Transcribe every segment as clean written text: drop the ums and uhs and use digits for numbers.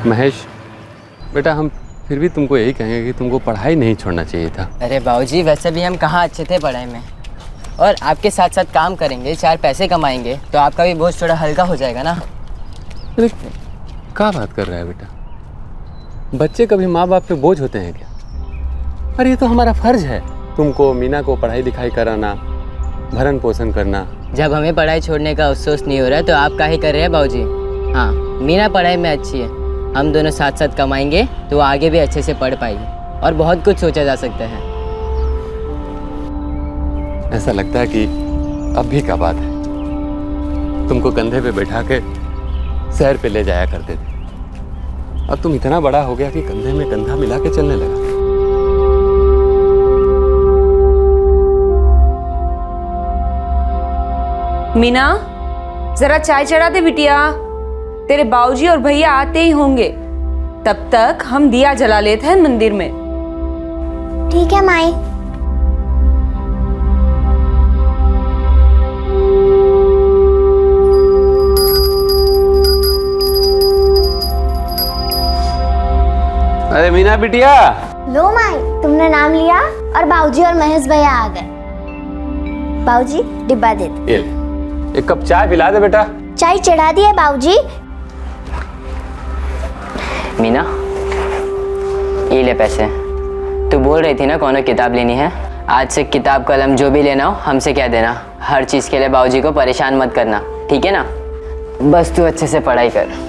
महेश बेटा, हम फिर भी तुमको यही कहेंगे कि तुमको पढ़ाई नहीं छोड़ना चाहिए था। अरे बाबूजी, वैसे भी हम कहाँ अच्छे थे पढ़ाई में, और आपके साथ साथ काम करेंगे, 4 पैसे कमाएंगे तो आपका भी बोझ थोड़ा हल्का हो जाएगा ना। अरे क्या बात कर रहा है बेटा, बच्चे कभी माँ बाप पे बोझ होते हैं क्या? अरे ये तो हमारा फर्ज है तुमको मीना को पढ़ाई लिखाई कराना, भरण पोषण करना। जब हमें पढ़ाई छोड़ने का अफसोस नहीं हो रहा तो आप काहे कर रहे हैं बाबूजी? हाँ, मीना पढ़ाई में अच्छी है, हम दोनों साथ साथ कमाएंगे तो वो आगे भी अच्छे से पढ़ पाएगी और बहुत कुछ सोचा जा सकता है। ऐसा लगता है कि अब भी का बात है, तुमको कंधे पे बैठा के सैर पे ले जाया करते थे। अब तुम इतना बड़ा हो गया कि कंधे में कंधा मिला के चलने लगा। मीना, जरा चाय चढ़ा दे बिटिया, तेरे बाबूजी और भैया आते ही होंगे, तब तक हम दिया जला लेते हैं मंदिर में। ठीक है माई। अरे मीना बिटिया। लो माई, तुमने नाम लिया और बाबूजी और महेश भैया आ गए। बाबूजी डिब्बा दे दो। ये ले, एक कप चाय पिला दे बेटा। चाय चढ़ा दी है बाबूजी। मीना, ये ले पैसे। तू बोल रही थी ना कौन किताब लेनी है, आज से किताब कलम जो भी लेना हो हमसे कह देना। हर चीज़ के लिए बाबूजी को परेशान मत करना, ठीक है ना? बस तू अच्छे से पढ़ाई कर।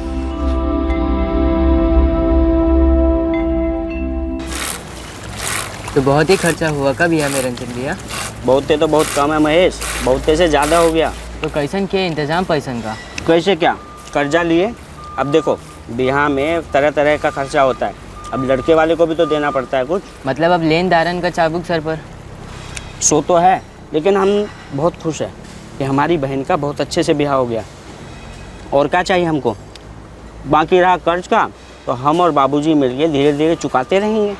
तो बहुत ही खर्चा हुआ कब यह मेरे रंजन भैया? बहुते तो बहुत कम है महेश, बहुते से ज़्यादा हो गया। तो कैसन किए इंतजाम पैसन का? कैसे क्या, कर्जा लिए। अब देखो बिहार में तरह तरह का खर्चा होता है, अब लड़के वाले को भी तो देना पड़ता है कुछ। मतलब अब लेन दारन का चाबुक सर पर। सो तो है, लेकिन हम बहुत खुश हैं कि हमारी बहन का बहुत अच्छे से ब्याह हो गया। और क्या चाहिए हमको? बाकी रहा कर्ज का तो हम और बाबूजी मिलके धीरे धीरे चुकाते रहेंगे।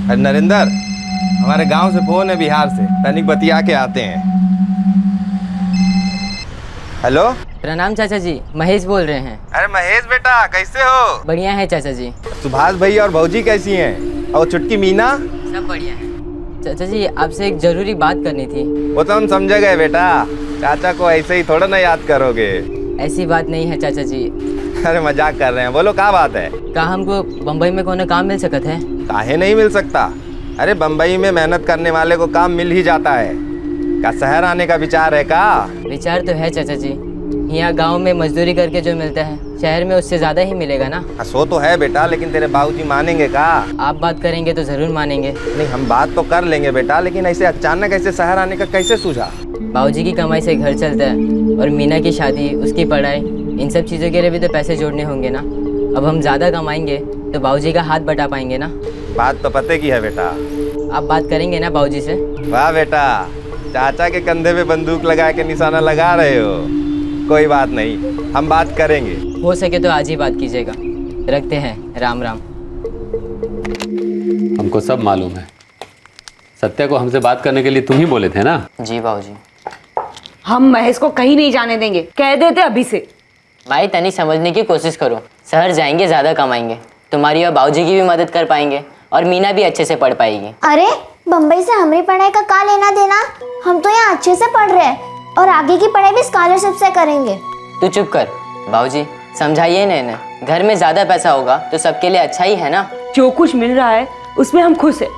अरे नरेंद्र, हमारे गांव से फोन है बिहार से, तनिक बतिया के आते हैं। हेलो। प्रणाम चाचा जी, महेश बोल रहे हैं। अरे महेश बेटा, कैसे हो? बढ़िया है चाचा जी। सुभाष भैया और भौजी कैसी हैं? और छुटकी मीना? सब बढ़िया है। चाचा जी, आपसे एक जरूरी बात करनी थी। वो तो हम समझ गए बेटा, चाचा को ऐसे ही थोड़ा ना याद करोगे। ऐसी बात नहीं है चाचा जी। अरे मजाक कर रहे हैं, बोलो क्या बात है? का हमको बम्बई में कौन काम मिल सकत है? काहे नहीं मिल सकता? अरे बम्बई में मेहनत करने वाले को काम मिल ही जाता है। क्या शहर आने का विचार है का? विचार तो है चाचा जी, यहाँ गांव में मजदूरी करके जो मिलता है शहर में उससे ज़्यादा ही मिलेगा ना। सो तो है बेटा, लेकिन तेरे बाबूजी मानेंगे का? आप बात करेंगे तो ज़रूर मानेंगे। नहीं, हम बात तो कर लेंगे बेटा, लेकिन ऐसे अचानक ऐसे शहर आने का कैसे सूझा? बाबूजी की कमाई से घर चलता है, और मीना की शादी, उसकी पढ़ाई, इन सब चीज़ों के लिए भी तो पैसे जोड़ने होंगे ना। अब हम ज़्यादा कमाएंगे तो बाबूजी का हाथ बटा पाएंगे ना। बात तो पते की है बेटा। आप बात करेंगे ना बाबूजी से? वाह बेटा, चाचा के कंधे पे बंदूक लगा के निशाना लगा रहे हो। कोई बात नहीं, हम बात करेंगे। हो सके तो आज ही बात कीजिएगा। रखते हैं, राम राम। हमको सब मालूम है, सत्या को हमसे बात करने के लिए तुम ही बोले थे ना? जी बाबूजी। हम महेश को कहीं नहीं जाने देंगे, कह देते अभी से। भाई तनी समझने की कोशिश करो, शहर जाएंगे ज़्यादा कमाएंगे, तुम्हारी और बाबूजी की भी मदद कर पाएंगे और मीना भी अच्छे से पढ़ पाएगी। अरे बम्बई से हमारी पढ़ाई का क्या लेना देना? हम तो यहाँ अच्छे से पढ़ रहे हैं और आगे की पढ़ाई भी स्कॉलरशिप से करेंगे। तू चुप कर बाबूजी, समझाइए ना इन्हें। घर में ज़्यादा पैसा होगा तो सबके लिए अच्छा ही है ना। जो कुछ मिल रहा है उसमें हम खुश हैं,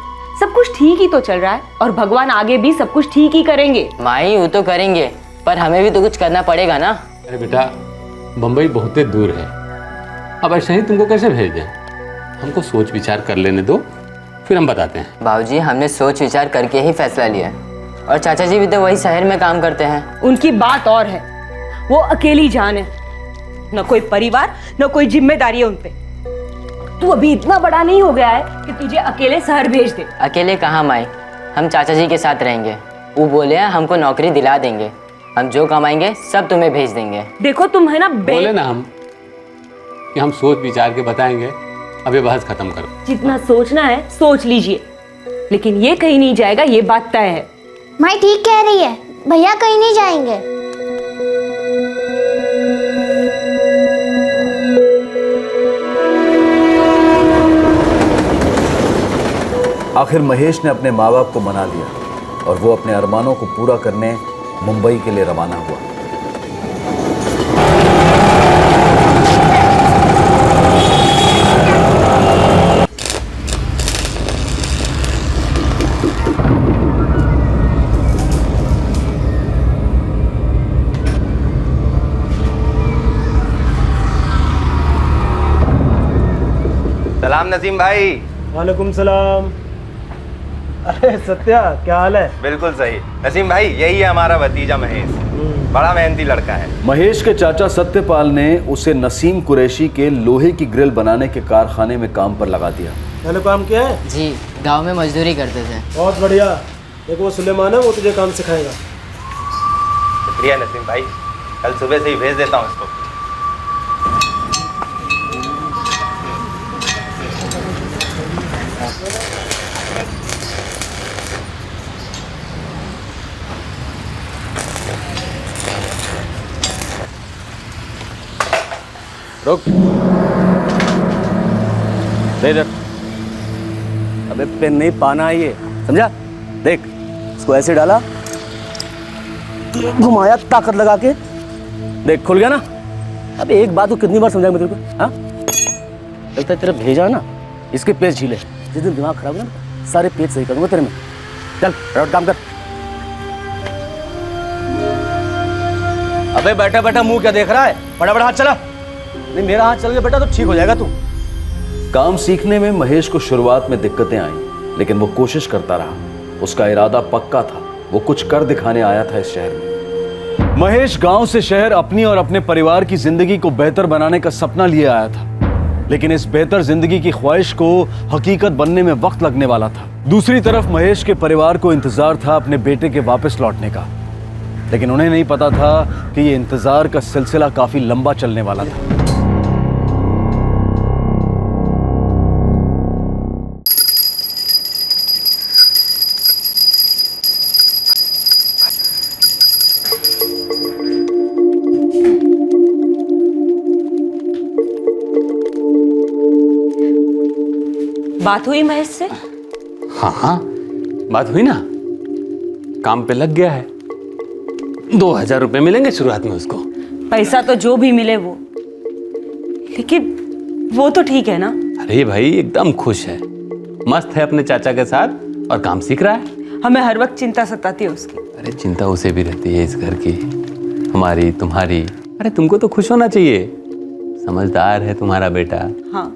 सब कुछ ठीक ही तो चल रहा है और भगवान आगे भी सब कुछ ठीक ही करेंगे। माई वो तो करेंगे, पर हमें भी तो कुछ करना पड़ेगा ना। अरे बेटा, बम्बई बहुत दूर है, अब ऐसे ही तुमको कैसे भेज दें? हमको सोच विचार कर लेने दो, फिर हम बताते हैं। बाबूजी, हमने सोच विचार करके ही फैसला लिया है, और चाचा जी भी तो वही शहर में काम करते हैं। उनकी बात और है, वो अकेली जान है, न कोई परिवार न कोई जिम्मेदारी है उनपे। तू अभी इतना बड़ा नहीं हो गया है कि तुझे अकेले शहर भेज दे। अकेले कहाँ माई, हम चाचा जी के साथ रहेंगे। वो बोले हैं हमको नौकरी दिला देंगे, हम जो कमाएंगे सब तुम्हें भेज देंगे। देखो तुम है ना बोले ना हम कि हम सोच विचार के बताएंगे। अब ये बहस खत्म करो। जितना सोचना है सोच लीजिए, लेकिन ये कहीं नहीं जाएगा, ये बात तय है। माई ठीक कह रही है, भैया कहीं नहीं जाएंगे। आखिर महेश ने अपने माँ बाप को मना लिया और वो अपने अरमानों को पूरा करने मुंबई के लिए रवाना हुआ। सलाम नसीम भाई। वालेकुम सलाम। अरे सत्या, क्या हाल है? बिल्कुल सही नसीम भाई, यही है हमारा भतीजा महेश। बड़ा मेहनती लड़का है। महेश के चाचा सत्यपाल ने उसे नसीम कुरैशी के लोहे की ग्रिल बनाने के कारखाने में काम पर लगा दिया। मैंने काम किया है? जी, गांव में मजदूरी करते थे। बहुत बढ़िया। देखो वो सुलेमान है, वो तुझे काम सिखाएगा। शुक्रिया नसीम भाई, कल सुबह से ही भेज देता हूँ इसको। रुक, दे इधर। अबे पेन नहीं, पाना है ये, समझा? देख, इसको ऐसे डाला, घुमाया ताकत लगा के, देख खुल गया ना। अब एक बात को कितनी बार समझाया मैं तेरे को? हाँ, लगता है तेरा भेजा ना, इसके पेज झीले। जिस दिन दिमाग खराब हो ना, सारे पेज सही करूंगा तेरे में। चल फटाफट काम कर। अबे बैठा बैठा मुंह क्या देख रहा है? फटाफट हाथ चला। नहीं, मेरा हाथ चल गया बेटा तो ठीक हो जाएगा तू। काम सीखने में महेश को शुरुआत में दिक्कतें आईं, लेकिन वो कोशिश करता रहा। उसका इरादा पक्का था, वो कुछ कर दिखाने आया था इस शहर में। महेश गांव से शहर अपनी और अपने परिवार की जिंदगी को बेहतर बनाने का सपना लिए आया था, लेकिन इस बेहतर जिंदगी की ख्वाहिश को हकीकत बनने में वक्त लगने वाला था। दूसरी तरफ महेश के परिवार को इंतजार था अपने बेटे के वापस लौटने का, लेकिन उन्हें नहीं पता था कि ये इंतजार का सिलसिला काफी लंबा चलने वाला था। बात हुई महेश से? हाँ हाँ, बात हुई ना। काम पे लग गया है। 2000 रुपये मिलेंगे शुरुआत में उसको। पैसा तो जो भी मिले वो, लेकिन वो तो ठीक है ना? अरे भाई एकदम खुश है, मस्त है अपने चाचा के साथ और काम सीख रहा है। हमें हर वक्त चिंता सताती है उसकी। अरे चिंता उसे भी रहती है इस घर की, हमारी तुम्हारी। अरे तुमको तो खुश होना चाहिए, समझदार है तुम्हारा बेटा। हाँ,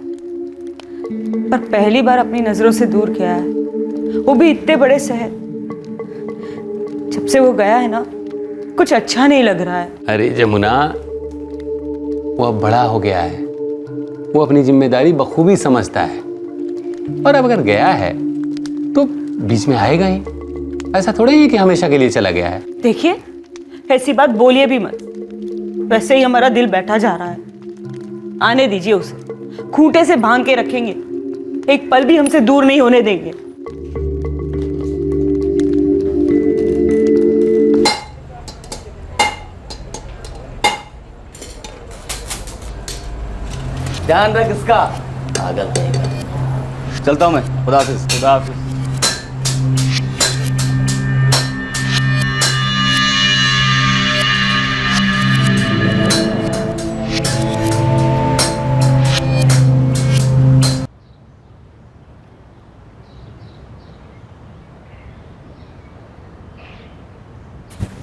पर पहली बार अपनी नजरों से दूर किया है, वो भी इतने बड़े शहर। जब से वो गया है ना, कुछ अच्छा नहीं लग रहा है। अरे जमुना, वो अब बड़ा हो गया है, वो अपनी जिम्मेदारी बखूबी समझता है, और अब अगर गया है तो बीच में आएगा ही। ऐसा थोड़ा ही कि हमेशा के लिए चला गया है। देखिए, ऐसी बात बोलिए भी मत। वैसे ही हमारा दिल बैठा जा रहा है। आने दीजिए उसे, खूंटे से भांग के रखेंगे, एक पल भी हमसे दूर नहीं होने देंगे। ध्यान रख इसका। पागल कहेगा। चलता हूँ मैं। खुदा हाफिज। खुदा हाफिज।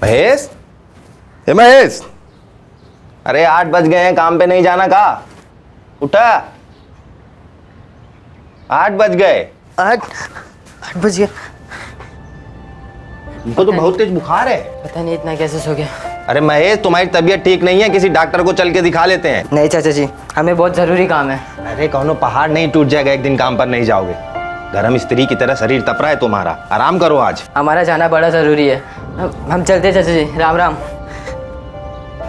महेश, हे महेश, अरे 8 बज गए हैं, काम पे नहीं जाना का? उठा, 8 बज गए। 8 बज गया। तुमको तो बहुत तेज बुखार है। पता नहीं इतना कैसे सो गया। अरे महेश, तुम्हारी तबीयत ठीक नहीं है, किसी डॉक्टर को चल के दिखा लेते हैं। नहीं चाचा जी, हमें बहुत ज़रूरी काम है। अरे कौनो पहाड़ नहीं टूट जाएगा एक दिन काम पर नहीं जाओगे। गरम स्त्री की तरह शरीर तप रहा है तुम्हारा, आराम करो आज। हमारा जाना बड़ा ज़रूरी है। हम चलते चाचा जी, राम राम।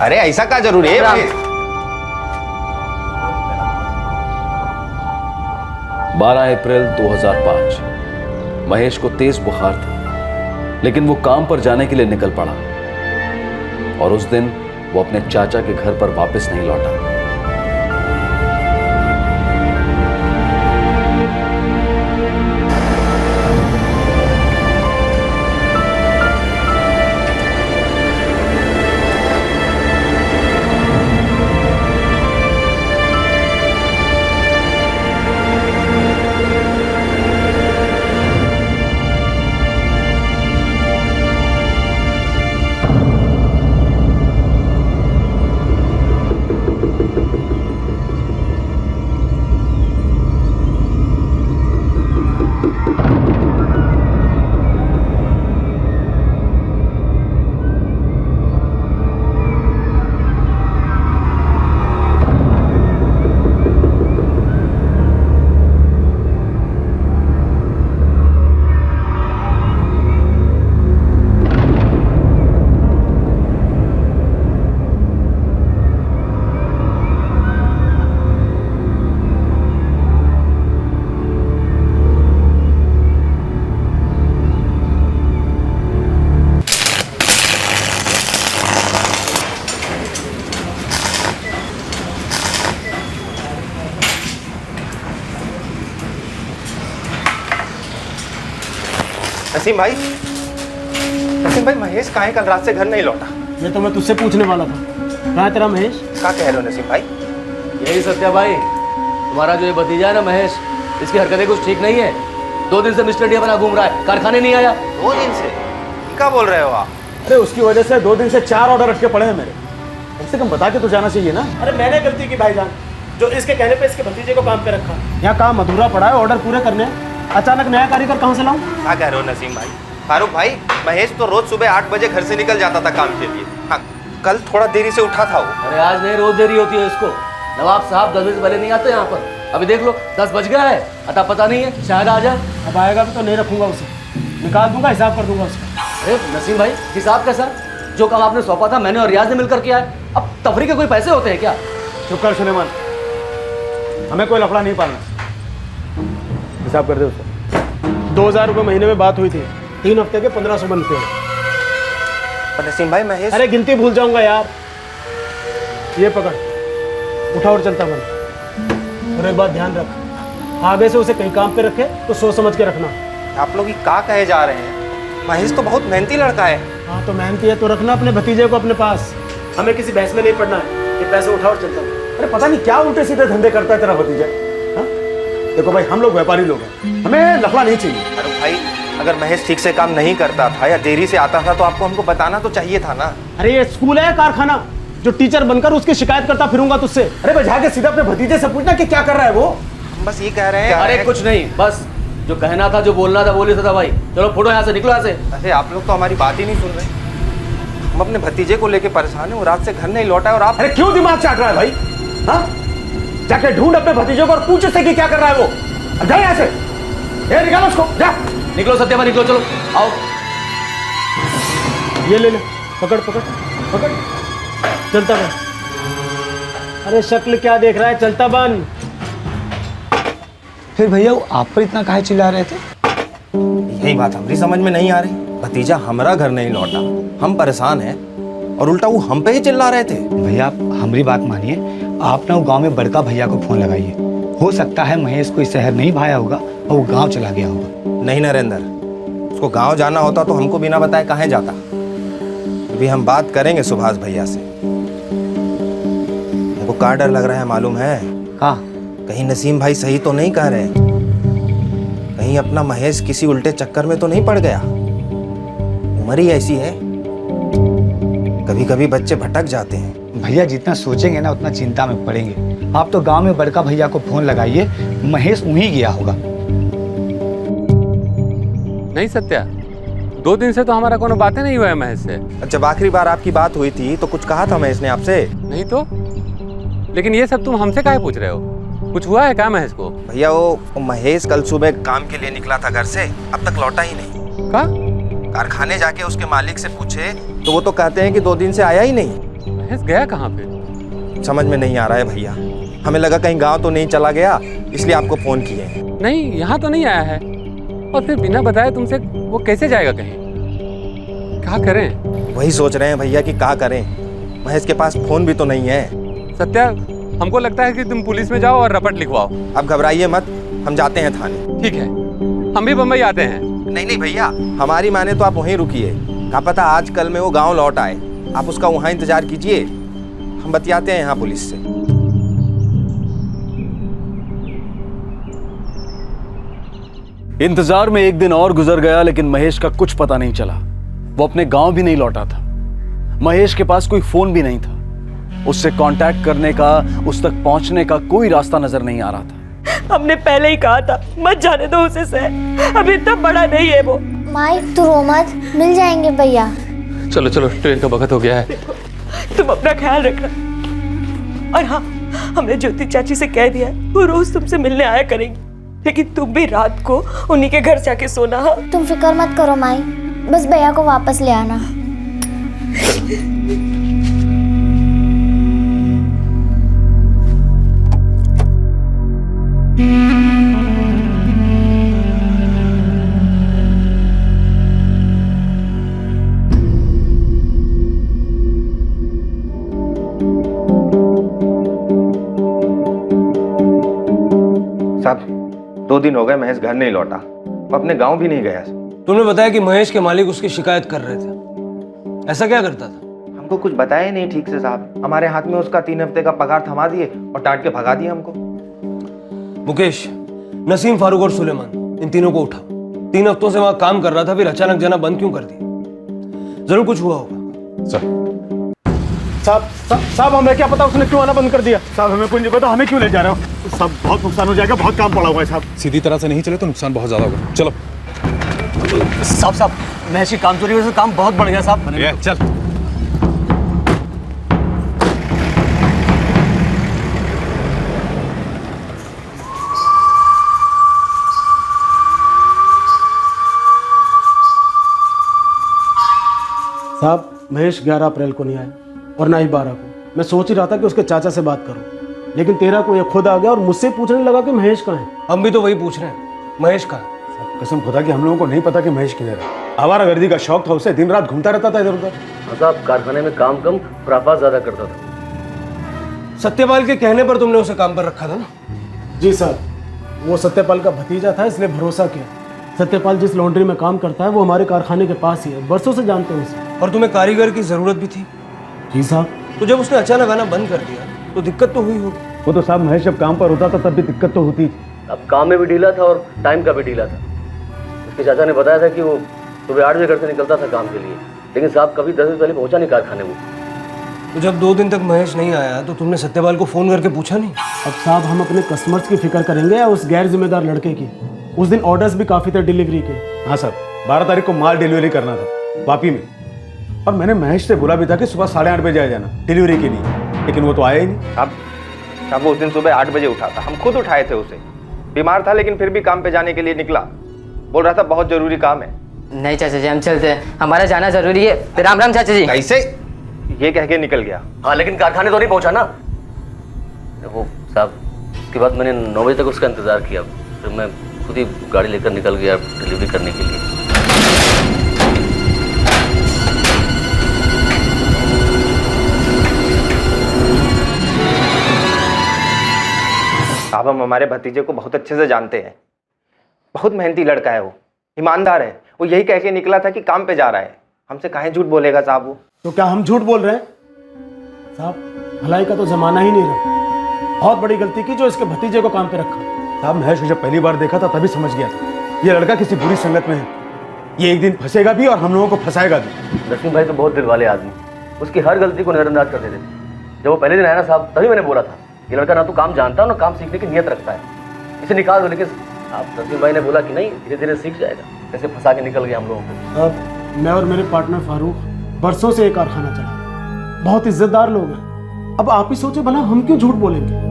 अरे ऐसा क्या जरूरी है राम। महेश? 12 अप्रैल 2005 महेश को तेज बुखार था, लेकिन वो काम पर जाने के लिए निकल पड़ा और उस दिन वो अपने चाचा के घर पर वापस नहीं लौटा। नसीम भाई, नसीम भाई, महेश कहाँ है? कल रात से घर नहीं लौटा। ये तो मैं तुझसे पूछने वाला था। कहाँ है तेरा महेश? क्या कह रहे हो नसीम भाई? यही सत्या भाई, तुम्हारा जो ये भतीजा है ना महेश, इसकी हरकतें कुछ ठीक नहीं है। 2 दिन से मिस्टर डी बना घूम रहा है, कारखाने नहीं आया। 2 दिन से? क्या बोल रहे हो आप? अरे उसकी वजह से 2 दिन से 4 ऑर्डर अटके पड़े हैं मेरे। कम से कम बता के तो जाना चाहिए ना। अरे मैंने गलती की भाईजान, जो इसके कहने पे इसके भतीजे को काम पे रखा। यहाँ काम अधूरा पड़ा है, ऑर्डर पूरे करने हैं। अचानक नया कारीगर कहाँ से लाऊं? क्या कह रहे हो नसीम भाई? फारूक भाई, महेश तो रोज सुबह 8 बजे घर से निकल जाता था काम के लिए। हाँ, कल थोड़ा देरी से उठा था वो। अरे आज नहीं, रोज देरी होती है इसको। नवाब साहब 10 बजे पहले नहीं आते यहाँ पर। अभी देख लो 10 बज गया है, अता पता नहीं है, शायद आ जाए। अब आएगा भी तो नहीं रखूंगा उसे, निकाल दूंगा, हिसाब कर दूंगा उसका। अरे नसीम भाई, हिसाब कैसा? जो काम आपने सौंपा था मैंने और रियाज ने मिलकर किया है। अब तफरी के कोई पैसे होते हैं क्या? चुप कर सुलेमान, हमें कोई लफड़ा नहीं पालना। हिसाब कर दे उसका। 2000 रुपये महीने में बात हुई थी, 3 हफ्ते के 1500 बनते हैं। पर नसीम भाई, महेश अरे गिनती भूल जाऊंगा यार। ये पकड़, उठा और चलता बन। और एक बात ध्यान रख, आगे से उसे कहीं काम पे रखे तो सोच समझ के रखना। आप लोग ये क्या कहे जा रहे हैं? महेश तो बहुत मेहनती लड़का है। हाँ तो मेहनती है तो रखना अपने भतीजे को अपने पास। हमें किसी बहस में नहीं पड़ना है। ये पैसे उठा और चलता बन। अरे पता नहीं क्या उल्टे सीधे धंधे करता है तेरा भतीजा। हाँ? देखो भाई, हम लोग व्यापारी लोग हैं, हमें लफड़ा नहीं चाहिए। अरे भाई, अगर महेश ठीक से काम नहीं करता था या देरी से आता था तो आपको हमको बताना तो चाहिए था ना। अरे ये स्कूल है कारखाना? जो टीचर बनकर उसकी शिकायत करता फिरूंगा तुझसे? अरे भाई जाके सीधा अपने भतीजे से पूछना कि क्या कर रहा है वो। हम बस ये कह रहे हैं। अरे कुछ नहीं, बस जो कहना था, जो बोलना था, बोल ही था भाई। चलो फोटो यहाँ से, निकलो यहाँ से। अरे आप लोग तो हमारी बात ही नहीं सुन रहे। हम अपने भतीजे को लेके परेशान हैं, वो रात से घर नहीं लौटा है और आप। अरे क्यों दिमाग चाट रहा है भाई? हाँ, जाके ढूंढ अपने भतीजे को और पूछ उससे कि क्या कर रहा है वो। अब जा यहाँ से, ये निकालो उसको, जा। निकलो सत्यमा, निकलो, चलो आओ। ये ले ले, पकड़ पकड़ पकड़, चलता बन। अरे शक्ल क्या देख रहा है, चलता बन। फिर भैया वो आप पर इतना काहे चिल्ला रहे थे? यही बात हमारी समझ में नहीं आ रही। भतीजा हमारा घर नहीं लौटा, हम परेशान हैं और उल्टा वो हम पे ही चिल्ला रहे थे। भैया आप हमारी बात मानिए, आप ना वो गांव में बड़का भैया को फोन लगाइए। हो सकता है महेश को इस शहर नहीं भाया होगा और वो गांव चला गया होगा। नहीं नरेंद्र, उसको गांव जाना होता तो हमको बिना बताए कहाँ जाता। अभी हम बात करेंगे सुभाष भैया से। हमको क्या डर लग रहा है मालूम है? का? कहीं नसीम भाई सही तो नहीं कह रहे, कहीं अपना महेश किसी उल्टे चक्कर में तो नहीं पड़ गया। उम्र ही ऐसी है, कभी कभी बच्चे भटक जाते हैं। भैया जितना सोचेंगे ना उतना चिंता में पड़ेंगे। आप तो गांव में बड़का भैया को फोन लगाइए, महेश वहीं गया होगा। नहीं सत्या, 2 दिन से तो हमारा कोनो बातें नहीं हुआ है महेश से। जब आखिरी बार आपकी बात हुई थी तो कुछ कहा था महेश ने आपसे? नहीं तो, लेकिन ये सब तुम हमसे काहे पूछ रहे हो? कुछ हुआ है क्या महेश को? भैया वो महेश कल सुबह काम के लिए निकला था घर से, अब तक लौटा ही नहीं। का? कारखाने जाके उसके मालिक से पूछे तो वो तो कहते हैं कि 2 दिन से आया ही नहीं। महेश गया कहाँ पे? समझ में नहीं आ रहा है भैया। हमें लगा कहीं गांव तो नहीं चला गया, इसलिए आपको फोन किए हैं। नहीं, यहाँ तो नहीं आया है। और फिर बिना बताए तुमसे वो कैसे जाएगा कहीं? क्या करें? वही सोच रहे हैं भैया कि क्या करें। महेश के पास फोन भी तो नहीं है। सत्या, हमको लगता है कि तुम पुलिस में जाओ और रपट लिखवाओ। अब घबराइए मत, हम जाते हैं थाने। ठीक है, हम भी बम्बई आते हैं। नहीं भैया, हमारी माने तो आप वहीं रुकिए। क्या पता आज कल में वो गांव लौट आए, आप उसका वहाँ इंतजार कीजिए। हम बतियाते हैं यहाँ पुलिस से। इंतजार में एक दिन और गुजर गया, लेकिन महेश का कुछ पता नहीं चला। वो अपने गांव भी नहीं लौटा था। महेश के पास कोई फोन भी नहीं था। उससे कांटेक्ट करने का, उस तक पहुंचने का कोई रास्ता नजर नहीं आ रहा था। हमने पहले ही कहा था मत जाने दो उसे सर, अभी इतना बड़ा नहीं है वो। माई तू रो मत, मिल जाएंगे भैया। चलो चलो, ट्रेन का वक्त हो गया है। तुम अपना ख्याल रखना। और हाँ, हमने ज्योति चाची से कह दिया है वो रोज तुमसे मिलने आया करेंगी, लेकिन तुम भी रात को उन्हीं के घर जाके सोना। हाँ, तुम फिक्र मत करो माई, बस भैया को वापस ले आना। साहब, 2 दिन हो गए महेश घर नहीं लौटा, वो अपने गांव भी नहीं गया। तुमने बताया कि महेश के मालिक उसकी शिकायत कर रहे थे, ऐसा क्या करता था? हमको कुछ बताया नहीं ठीक से साहब। हमारे हाथ में उसका 3 हफ्ते का पगार थमा दिए और डांट के भगा दिए हमको। मुकेश, नसीम, फारूक और सुलेमान, इन तीनों को उठाओ। 3 हफ्तों से वहां काम कर रहा था, फिर अचानक जाना बंद क्यों कर दिया? जरूर कुछ हुआ होगा। साहब हमें क्या पता उसने क्यों आना बंद कर दिया। साहब हमें कुछ नहीं पता, हमें क्यों ले जा रहे हो? सब बहुत नुकसान हो जाएगा, बहुत काम पड़ा हुआ है साहब। सीधी तरह से नहीं चले तो नुकसान बहुत ज्यादा होगा। चलो साहब महेश की काम चोरी की वजह से काम बहुत बढ़ गया साहब। ये चल। साहब महेश 11 अप्रैल को नहीं आया और ना ही 12 को। मैं सोच ही रहा था कि उसके चाचा से बात करूं, लेकिन 13 को ये खुद आ गया और मुझसे पूछने लगा कि महेश कहाँ है। हम भी तो वही पूछ रहे हैं, महेश कहाँ? कसम खुदा कि हम लोगों को नहीं पता कि महेश किधर है। आवारागर्दी का शौक था उसे, दिन रात घूमता रहता था इधर उधर। साहब कारखाने में काम कम, खुराफात ज्यादा करता था। सत्यपाल के कहने पर तुमने उसे काम पर रखा था ना? जी साहब, वो सत्यपाल का भतीजा था इसलिए भरोसा किया। सत्यपाल जिस लॉन्ड्री में काम करता है वो हमारे कारखाने के पास ही है, बरसों से जानते हैं उसे। और तुम्हें कारीगर की जरूरत भी थी? जी साहब। तो जब उसने अचानक आना बंद कर दिया तो दिक्कत तो हुई होगी। वो तो साहब महेश जब काम पर होता था तब भी दिक्कत तो होती थी। अब काम में भी ढीला था और टाइम का भी ढीला था। उसके चाचा ने बताया था कि वो सुबह 8 बजे घर से निकलता था काम के लिए, लेकिन साहब कभी 10 बजे पहले पहुंचा नहीं कारखाने वो। तो जब 2 दिन तक महेश नहीं आया तो तुमने सत्यपाल को फोन करके पूछा नहीं? अब साहब हम अपने कस्टमर्स की फिक्र करेंगे या उस गैर जिम्मेदार लड़के की? उस दिन ऑर्डर्स भी काफ़ी थे डिलीवरी के। हाँ सर, 12 तारीख को माल डिलीवरी करना था वापी में, और मैंने महेश से बोला भी था कि सुबह 8:30 बजे आ जाना डिलीवरी के लिए, लेकिन वो तो आया ही नहीं। अब वो उस दिन सुबह 8 बजे उठा था, हम खुद उठाए थे उसे। बीमार था लेकिन फिर भी काम पे जाने के लिए निकला, बोल रहा था बहुत जरूरी काम है। नहीं चाचा जी, हम चलते हैं, हमारा जाना जरूरी है। राम राम चाचा जी। कैसे? ये कह के निकल गया। हाँ लेकिन कारखाने तो नहीं पहुंचा ना। देखो साहब, उसके बाद मैंने 9 बजे तक उसका इंतजार किया, फिर मैं खुद ही गाड़ी लेकर निकल गया डिलीवरी करने के लिए। साहब हम हमारे भतीजे को बहुत अच्छे से जानते हैं, बहुत मेहनती लड़का है, वो ईमानदार है। वो यही कह के निकला था कि काम पे जा रहा है, हमसे काहे झूठ बोलेगा साहब वो? तो क्या हम झूठ बोल रहे हैं? साहब भलाई का तो जमाना ही नहीं रहा। बहुत बड़ी गलती की जो इसके भतीजे को काम पे रखा। साहब महेश को जब पहली बार देखा था तभी समझ गया था ये लड़का किसी बुरी संगत में है। ये एक दिन फंसेगा भी और हम लोगों को फंसाएगा भी। लक्ष्मी भाई तो बहुत दिल वाले आदमी, उसकी हर गलती को नजरअंदाज कर देते थे। जब वो पहले दिन आया ना साहब, तभी मैंने बोला था ये लड़का ना तो काम जानता है ना काम सीखने की नियत रखता है, इसे निकाल दो। लेकिन आप लक्ष्मी भाई ने बोला कि नहीं, धीरे धीरे सीख जाएगा। कैसे फंसा के निकल गया हम लोगों को। अब मैं और मेरे पार्टनर फारूक बरसों से एक कारखाना चला, बहुत इज्जतदार लोग हैं। अब आप ही सोचे भला हम क्यों झूठ बोलेंगे?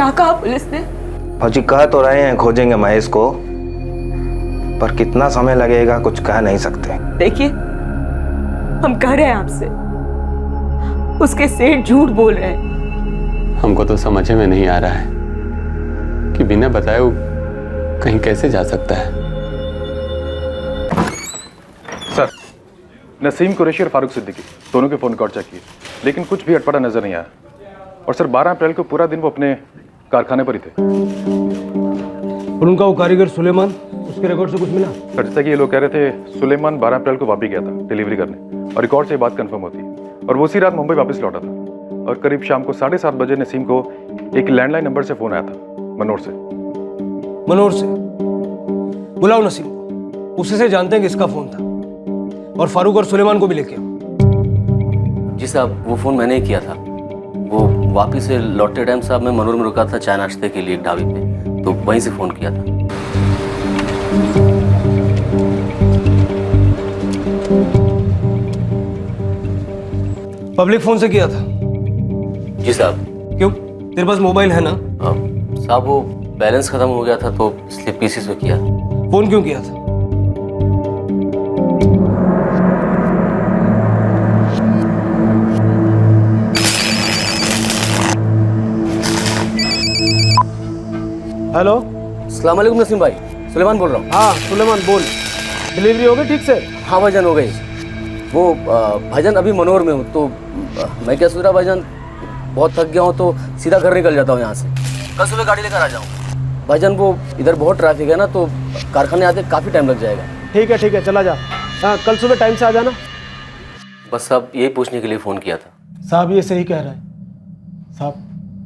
क्या कहा पुलिस ने? फौजी कह तो रहे हैं खोजेंगे महेश को, पर कितना समय लगेगा कुछ कह नहीं सकते। देखिए, हम कह रहे हैं आपसे, उसके सेठ झूठ बोल रहे हैं। हमको तो समझ में नहीं आ रहा है कि बिना बताए वो कहीं कैसे जा सकता है। सर, नसीम कुरैशी और फारूक सिद्दीकी दोनों के फोन रिकॉर्ड चेक किए, लेकिन कुछ भी अटपटा नजर नहीं आया। और सर 12 अप्रैल को पूरा दिन वो अपने कारखाने पर ही थे। और उनका वो कारीगर सुलेमान, उसके रिकॉर्ड से कुछ मिला? सर जैसा कि ये लोग कह रहे थे, सुलेमान 12 अप्रैल को वापी गया था डिलीवरी करने, और रिकॉर्ड से ये बात कंफर्म होती है। और वो उसी रात मुंबई वापस लौटा था। और करीब शाम को 7:30 बजे नसीम को एक लैंडलाइन नंबर से फोन आया था, मनोर से। मनोर से? बुलाओ नसीम को, उसी से जानते हैं कि इसका फोन था। और फारूक और सुलेमान को भी लेके आओ। जी साहब, वो फ़ोन मैंने ही किया था। वो वापिस से लौटते टाइम साहब मैं मनोर में रुका था चाय नाश्ते के लिए एक ढाबे पे, तो वहीं से फ़ोन किया था। पब्लिक फोन से किया था? जी साहब। क्यों, तेरे पास मोबाइल है ना? साहब वो बैलेंस खत्म हो गया था तो इसलिए पीसी से किया। फोन क्यों किया था? हेलो, अस्सलाम वालेकुम नसीम भाई, सुलेमान बोल रहा हूँ। हाँ सुलेमान बोल, डिलीवरी हो गई ठीक से? हाँ भाईजान हो गई। वो भाईजान अभी मनोर में हूँ, तो मैं क्या सोच रहा भाईजान, बहुत थक गया हूँ तो सीधा घर निकल जाता हूँ यहाँ से। कल सुबह गाड़ी लेकर आ जाऊँ भाईजान। वो इधर बहुत ट्रैफिक है ना, तो कारखाने आते काफ़ी टाइम लग जाएगा। ठीक है चला जा। हाँ कल सुबह टाइम से आ जाना। बस साहब यही पूछने के लिए फ़ोन किया था। साहब ये सही कह रहे हैं। साहब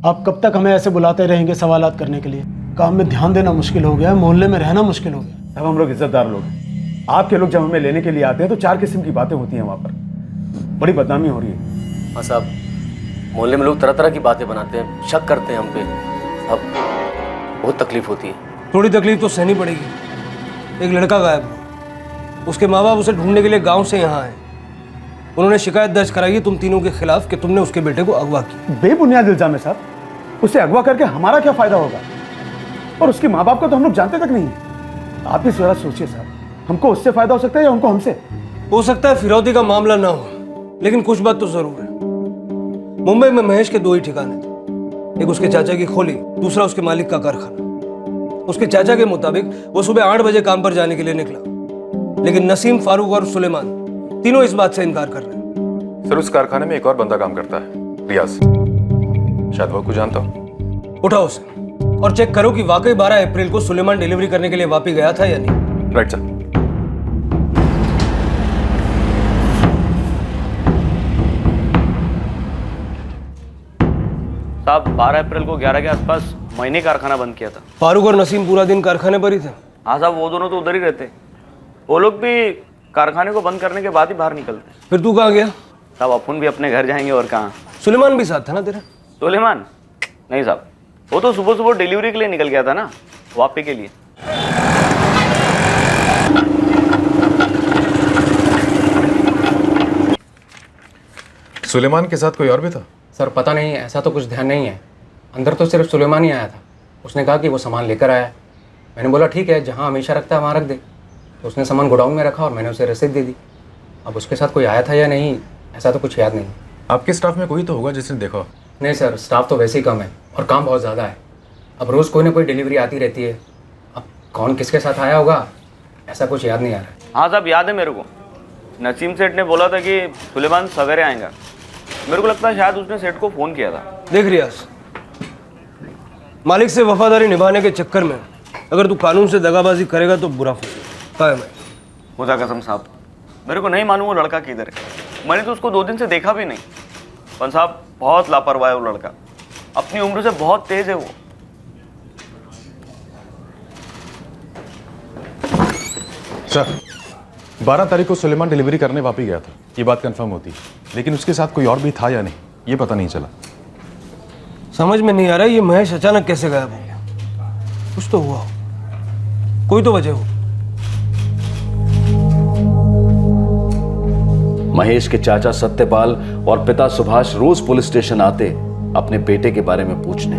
आप कब तक हमें ऐसे बुलाते रहेंगे सवालात करने के लिए? काम में ध्यान देना मुश्किल हो गया है, मोहल्ले में रहना मुश्किल हो गया। अब हम लोग इज्जतदार लोग हैं। आपके लोग जब हमें लेने के लिए आते हैं तो 4 किस्म की बातें होती हैं वहाँ पर, बड़ी बदनामी हो रही है। हाँ साहब, मोहल्ले में लोग तरह तरह की बातें बनाते हैं, शक करते हैं हम पे। अब बहुत तकलीफ होती है। थोड़ी तकलीफ तो सहनी पड़ेगी। एक लड़का गायब है, उसके माँ बाप उसे ढूंढने के लिए गाँव से यहाँ आए। उन्होंने शिकायत दर्ज कराई है तुम तीनों के खिलाफ कि तुमने उसके बेटे को अगवा किया। बेबुनियाद इल्जाम है साहब। उसे अगवा करके हमारा क्या फायदा होगा? और उसके माँ बाप को तो हम लोग जानते तक नहीं है। आप ही जरा सोचिए साहब, हमको उससे फायदा हो सकता है या उनको हमसे? हो सकता है फिरौती का मामला ना हो, लेकिन कुछ बात तो जरूर है। मुंबई में महेश के 2 ही ठिकाने थे, एक उसके चाचा की खोली, दूसरा उसके मालिक का कारखाना। उसके चाचा के मुताबिक वो सुबह 8 बजे काम पर जाने के लिए निकला, लेकिन नसीम, फारूक और सुलेमान तीनों इस बात से इनकार कर रहे हैं। सर उस कारखाने में एक और बंदा काम करता है, रियाज, शायद वो कुछ जानता हो। उठाओ उसे और चेक करो कि वाकई 12 अप्रैल को सुलेमान डिलीवरी करने के लिए वापी गया था या नहीं। Right sir. साहब 12 अप्रैल को 11 के आसपास मैंने कारखाना बंद किया था। फारूक और नसीम पूरा दिन कारखाने पर ही थे? हाँ साहब, वो दोनों तो उधर ही रहते। वो लोग भी कारखाने को बंद करने के बाद ही बाहर निकलते। फिर तू कहाँ गया? साहब अपन भी अपने घर जाएंगे और कहाँ। सुलेमान भी साथ था ना तेरा? सुलेमान नहीं साहब, वो तो सुबह सुबह डिलीवरी के लिए निकल गया था ना, वापी के लिए। सुलेमान के साथ कोई और भी था? सर पता नहीं, ऐसा तो कुछ ध्यान नहीं है। अंदर तो सिर्फ सुलेमान ही आया था। उसने कहा कि वो सामान लेकर आया। मैंने बोला ठीक है, जहाँ हमेशा रखता है वहाँ रख दे। तो उसने सामान गोडाउन में रखा और मैंने उसे रसीद दे दी। अब उसके साथ कोई आया था या नहीं, ऐसा तो कुछ याद नहीं। आपके स्टाफ में कोई तो होगा जिसने देखा? नहीं सर, स्टाफ तो वैसे ही कम है और काम बहुत ज़्यादा है। अब रोज़ कोई ना कोई डिलीवरी आती रहती है। अब कौन किसके साथ आया होगा, ऐसा कुछ याद नहीं आ रहा है। हाँ साहब, याद है मेरे को। नसीम सेठ ने बोला था कि सुलेमान सवेरे आएगा। मेरे को लगता है शायद उसने सेठ को फ़ोन किया था। देख रियाज, मालिक से वफादारी निभाने के चक्कर में अगर तू कानून से दगाबाजी करेगा तो बुरा फंसेगा। मैं खुदा कसम साहब, मेरे को नहीं मालूम वो लड़का किधर है। मैंने तो उसको 2 दिन से देखा भी नहीं। पर साहब बहुत लापरवाह है वो लड़का, अपनी उम्र से बहुत तेज है वो। सर 12 तारीख को सुलेमान डिलीवरी करने वापी गया था, ये बात कंफर्म होती, लेकिन उसके साथ कोई और भी था या नहीं ये पता नहीं चला। समझ में नहीं आ रहा ये महेश अचानक कैसे गायब हो गया। कुछ तो हुआ हो, कोई तो वजह हो। महेश के चाचा सत्यपाल और पिता सुभाष रोज पुलिस स्टेशन आते अपने बेटे के बारे में पूछने।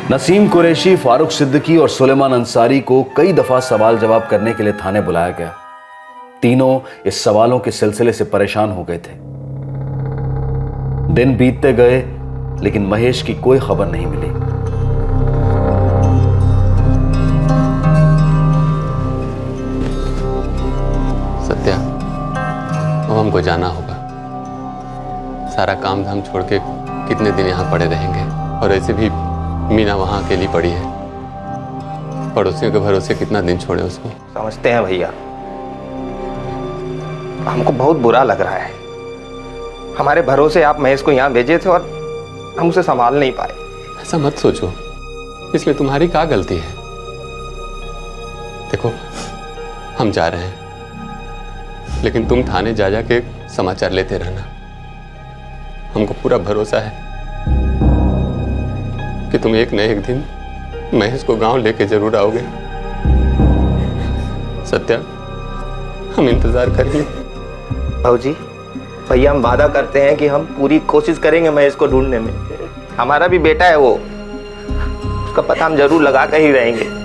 नसीम कुरैशी, फारूक सिद्दीकी और सुलेमान अंसारी को कई दफा सवाल जवाब करने के लिए थाने बुलाया गया। तीनों इस सवालों के सिलसिले से परेशान हो गए थे। दिन बीतते गए लेकिन महेश की कोई खबर नहीं मिली। सत्या, अब हमको जाना होगा। सारा काम धाम छोड़ के कितने दिन यहाँ पड़े रहेंगे, और ऐसे भी मीना वहाँ अकेली पड़ी है। पड़ोसियों के भरोसे कितना दिन छोड़े उसको। समझते हैं भैया, हमको बहुत बुरा लग रहा है। हमारे भरोसे आप महेश को यहाँ भेजे थे और हम उसे संभाल नहीं पाए। ऐसा मत सोचो, इसमें तुम्हारी क्या गलती है। देखो, हम जा रहे हैं, लेकिन तुम थाने जा के समाचार लेते रहना। हमको पूरा भरोसा है कि तुम एक न एक दिन महेश को गांव लेके जरूर आओगे। सत्या, हम इंतजार करेंगे। भाऊजी, भैया हम वादा करते हैं कि हम पूरी कोशिश करेंगे महेश को ढूंढने में। हमारा भी बेटा है वो, उसका पता हम जरूर लगा कर ही रहेंगे।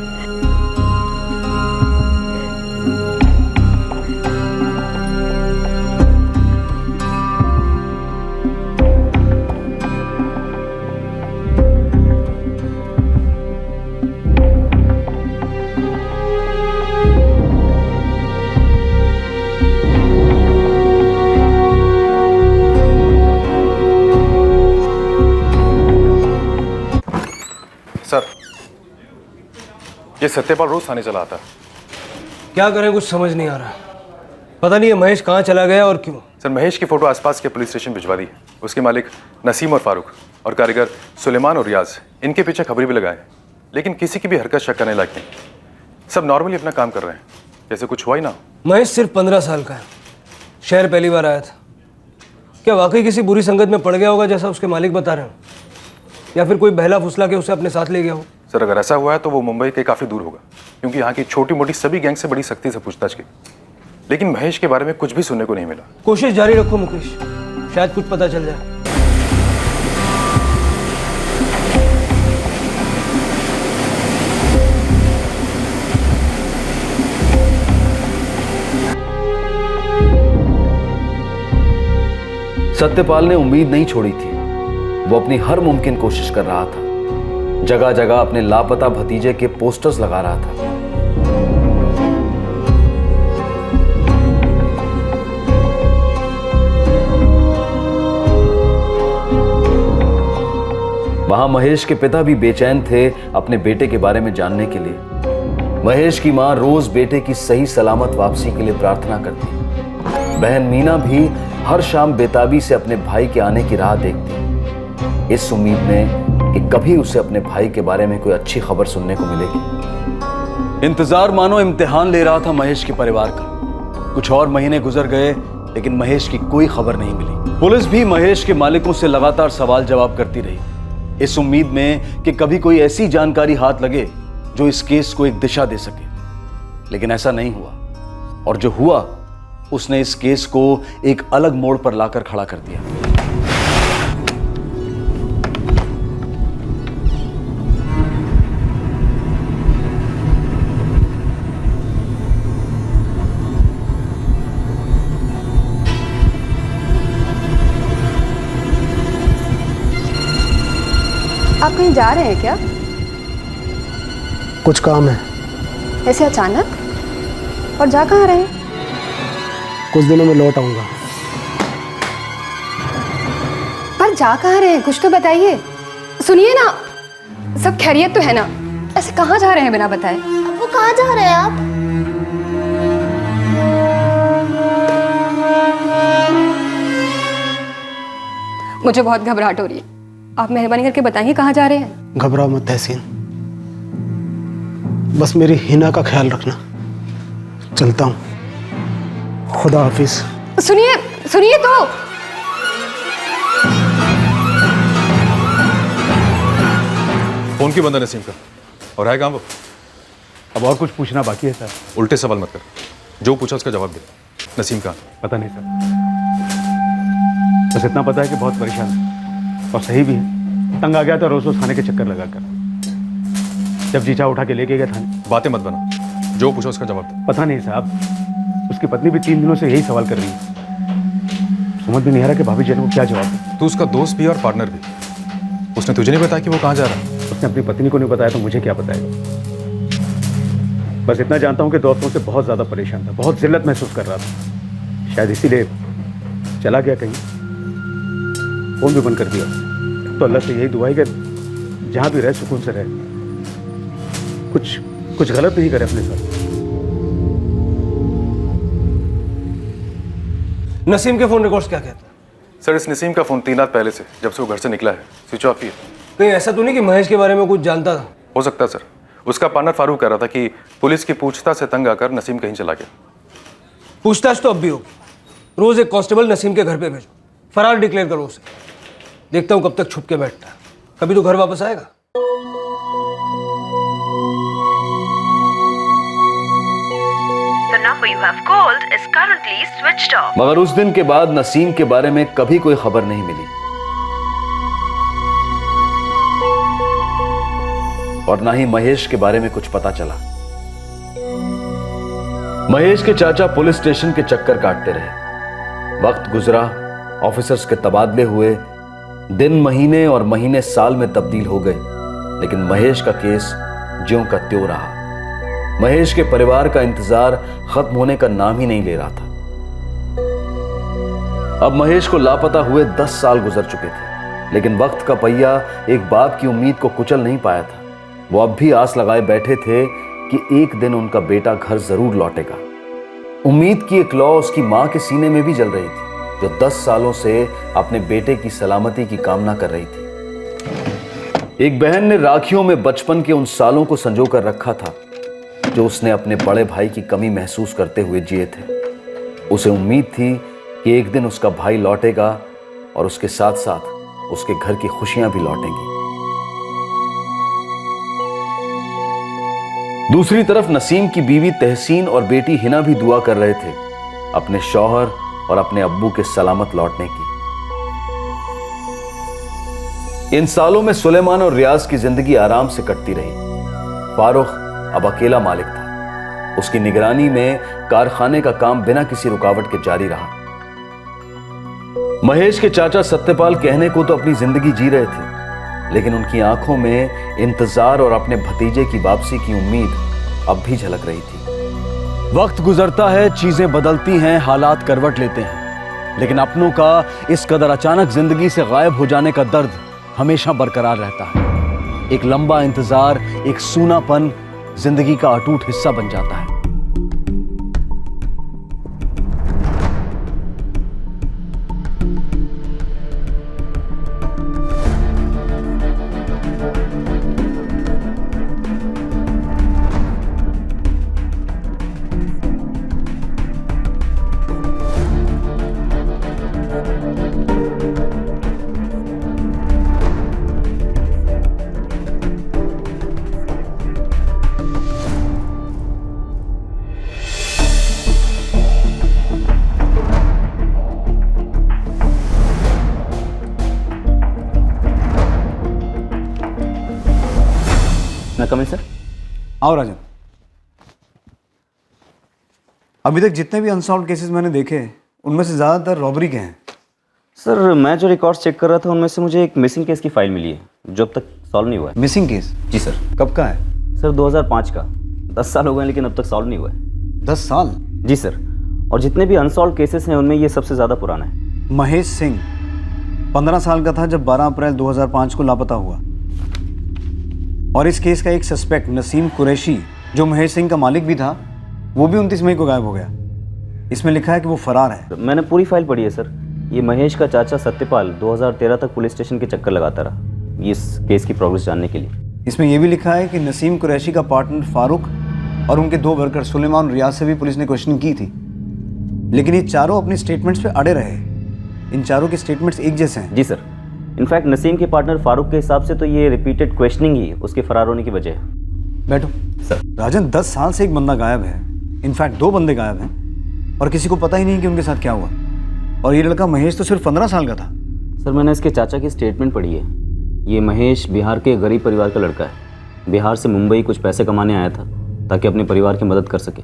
सर, ये सत्यपाल रोज थाने चला आता। क्या करें, कुछ समझ नहीं आ रहा। पता नहीं ये महेश कहाँ चला गया और क्यों। सर, महेश की फोटो आसपास के पुलिस स्टेशन भिजवा दी। उसके मालिक नसीम और फारूक और कारीगर सुलेमान और रियाज, इनके पीछे खबरें भी लगाए, लेकिन किसी की भी हरकत शक करने लायक नहीं। सब नॉर्मली अपना काम कर रहे हैं, जैसे कुछ हुआ ही ना। महेश सिर्फ 15 साल का है, शहर पहली बार आया था। क्या वाकई किसी बुरी संगत में पड़ गया होगा जैसा उसके मालिक बता रहे हैं, या फिर कोई बहला फुसला के उसे अपने साथ ले गया हो? सर, अगर ऐसा हुआ है तो वो मुंबई के काफ़ी दूर होगा, क्योंकि यहाँ की छोटी मोटी सभी गैंग से बड़ी सख्ती से पूछताछ की, लेकिन महेश के बारे में कुछ भी सुनने को नहीं मिला। कोशिश जारी रखो मुकेश, शायद कुछ पता चल जाए। सत्यपाल ने उम्मीद नहीं छोड़ी थी। वो अपनी हर मुमकिन कोशिश कर रहा था। जगह जगह अपने लापता भतीजे के पोस्टर्स लगा रहा था। वहां महेश के पिता भी बेचैन थे अपने बेटे के बारे में जानने के लिए। महेश की मां रोज बेटे की सही सलामत वापसी के लिए प्रार्थना करती। बहन मीना भी हर शाम बेताबी से अपने भाई के आने की राह देखती, इस उम्मीद में कि कभी उसे अपने भाई के बारे में कोई अच्छी खबर सुनने को मिलेगी। इंतजार मानो इम्तिहान ले रहा था महेश के परिवार का। कुछ और महीने गुजर गए, लेकिन महेश की कोई खबर नहीं मिली। पुलिस भी महेश के मालिकों से लगातार सवाल जवाब करती रही, इस उम्मीद में कि कभी कोई ऐसी जानकारी हाथ लगे जो इस केस को एक दिशा दे सके। लेकिन ऐसा नहीं हुआ, और जो हुआ उसने इस केस को एक अलग मोड़ पर लाकर खड़ा कर दिया। आप कहीं जा रहे हैं क्या? कुछ काम है। ऐसे अचानक? और जा कहाँ रहे हैं? कुछ दिनों में लौट आऊंगा। पर जा कहाँ रहे हैं, कुछ तो बताइए। सुनिए ना, सब खैरियत तो है ना? ऐसे कहाँ जा रहे हैं बिना बताए? वो कहाँ जा रहे हैं आप? मुझे बहुत घबराहट हो रही है, आप मेहरबानी करके बताइए कहाँ जा रहे हैं? घबराओ मत तहसीन, बस मेरी हिना का ख्याल रखना। चलता हूँ, खुदा हाफिज। सुनिए सुनिए तो। फोन क्यों बंद है नसीम का? और है कहाँ वो? अब और कुछ पूछना बाकी है सर? उल्टे सवाल मत कर, जो पूछा उसका जवाब दे। नसीम कहाँ? पता नहीं सर, बस इतना पता है कि बहुत परेशान है, और सही भी है। तंग आ गया था रोज रोज खाने के चक्कर लगाकर। जब जी चाह उठा के लेके गया थाने। बातें मत बना, जो पूछो उसका जवाब दो। पता नहीं साहब, उसकी पत्नी भी 3 दिनों से यही सवाल कर रही है। समझ में नहीं आ रहा कि भाभी जी को क्या जवाब दे। तू उसका दोस्त भी और पार्टनर भी, उसने तुझे नहीं बताया कि वो कहाँ जा रहा है? उसने अपनी पत्नी को नहीं बताया तो मुझे क्या बताएगा। बस इतना जानता हूँ कि दोस्तों से बहुत ज़्यादा परेशान था, बहुत जिल्लत महसूस कर रहा था, शायद इसीलिए चला गया कहीं। फोन भी बंद कर दिया। तो अल्लाह से यही दुआ है कि जहाँ भी रहे सुकून से रहे, कुछ गलत नहीं करे अपने साथ। नसीम के फोन रिकॉर्ड्स क्या कहते हैं? सर, इस नसीम का फ़ोन 3 रात पहले से, जब से वो घर से निकला है, स्विच ऑफ ही है। कहीं ऐसा तो नहीं कि महेश के बारे में कुछ जानता था? हो सकता है सर। उसका पार्टनर फारूक कह रहा था कि पुलिस की पूछताछ से तंग आकर नसीम कहीं चला गया। पूछताछ तो अब भी होगी। रोज एक कांस्टेबल नसीम के घर पे भेजो, फरार डिक्लेयर करो उसे। देखता हूँ कब तक छुप के बैठता है। कभी तो घर वापस आएगा। The number you have called is currently switched off. मगर उस दिन के बाद नसीम के बारे में कभी कोई खबर नहीं मिली और ना ही महेश के बारे में कुछ पता चला। महेश के चाचा पुलिस स्टेशन के चक्कर काटते रहे। वक्त गुजरा, ऑफिसर्स के तबादले हुए, दिन महीने और महीने साल में तब्दील हो गए, लेकिन महेश का केस ज्यों का त्यों रहा। महेश के परिवार का इंतजार खत्म होने का नाम ही नहीं ले रहा था। अब महेश को लापता हुए 10 साल गुजर चुके थे, लेकिन वक्त का पहिया एक बाप की उम्मीद को कुचल नहीं पाया था। वो अब भी आस लगाए बैठे थे कि एक दिन उनका बेटा घर जरूर लौटेगा। उम्मीद की एक लौ उसकी मां के सीने में भी जल रही थी, जो 10 सालों से अपने बेटे की सलामती की कामना कर रही थी। एक बहन ने राखियों में बचपन के उन सालों को संजो कर रखा था जो उसने अपने बड़े भाई की कमी महसूस करते हुए जिए थे। उसे उम्मीद थी कि एक दिन उसका भाई लौटेगा और उसके साथ साथ उसके घर की खुशियां भी लौटेंगी। दूसरी तरफ नसीम की बीवी तहसीन और बेटी हिना भी दुआ कर रहे थे अपने शौहर और अपने अब्बू के सलामत लौटने की। इन सालों में सुलेमान और रियाज की जिंदगी आराम से कटती रही। फारूक अब अकेला मालिक था। उसकी निगरानी में कारखाने का काम बिना किसी रुकावट के जारी रहा। महेश के चाचा सत्यपाल कहने को तो अपनी जिंदगी जी रहे थे, लेकिन उनकी आंखों में इंतजार और अपने भतीजे की वापसी की उम्मीद अब भी झलक रही थी। वक्त गुजरता है, चीजें बदलती हैं, हालात करवट लेते हैं, लेकिन अपनों का इस कदर अचानक जिंदगी से गायब हो जाने का दर्द हमेशा बरकरार रहता है। एक लंबा इंतजार, एक सूनापन जिंदगी का अटूट हिस्सा बन जाता है। Coming sir. आओ राजन। अभी तक जितने भी अनसॉल्व केसेस मैंने देखे उनमें से ज़्यादातर रॉबरी के हैं। सर मैं जो रिकॉर्ड्स चेक कर रहा था उनमें से मुझे एक मिसिंग केस की फाइल मिली है जो अब तक सॉल्व नहीं हुआ है। Missing case? जी सर। कब का है? सर 2005 का। 10 साल हो गए लेकिन अब तक सॉल्व नहीं हुआ है। 10 साल? जी सर। और जितने भी अनसॉल्व केसेस हैं उनमें ये सबसे ज़्यादा पुराना है। महेश सिंह 15 साल का था जब 12 अप्रैल 2005 को लापता हुआ, और इस केस का एक सस्पेक्ट नसीम कुरैशी जो महेश सिंह का मालिक भी था, वो भी 29 मई को गायब हो गया। इसमें लिखा है कि वो फरार है। मैंने पूरी फाइल पढ़ी है सर। ये महेश का चाचा सत्यपाल 2013 तक पुलिस स्टेशन के चक्कर लगाता रहा इस केस की प्रोग्रेस जानने के लिए। इसमें यह भी लिखा है कि नसीम कुरैशी का पार्टनर फारूक और उनके 2 वर्कर सुलेमान और रियाज से भी पुलिस ने क्वेश्चनिंग की थी, लेकिन ये चारों अपनी स्टेटमेंट्स पे अड़े रहे। इन चारों के स्टेटमेंट्स एक जैसे हैं। जी सर। इनफैक्ट नसीम के पार्टनर फारूक के हिसाब से तो ये रिपीटेड क्वेश्चनिंग ही उसके फरार होने की वजह है। बैठो सर। राजन 10 साल से एक बंदा गायब है, इनफैक्ट 2 बंदे गायब हैं और किसी को पता ही नहीं कि उनके साथ क्या हुआ। और ये लड़का महेश तो सिर्फ 15 साल का था। सर मैंने इसके चाचा की स्टेटमेंट पढ़ी है। ये महेश बिहार के गरीब परिवार का लड़का है। बिहार से मुंबई कुछ पैसे कमाने आया था ताकि अपने परिवार की मदद कर सके।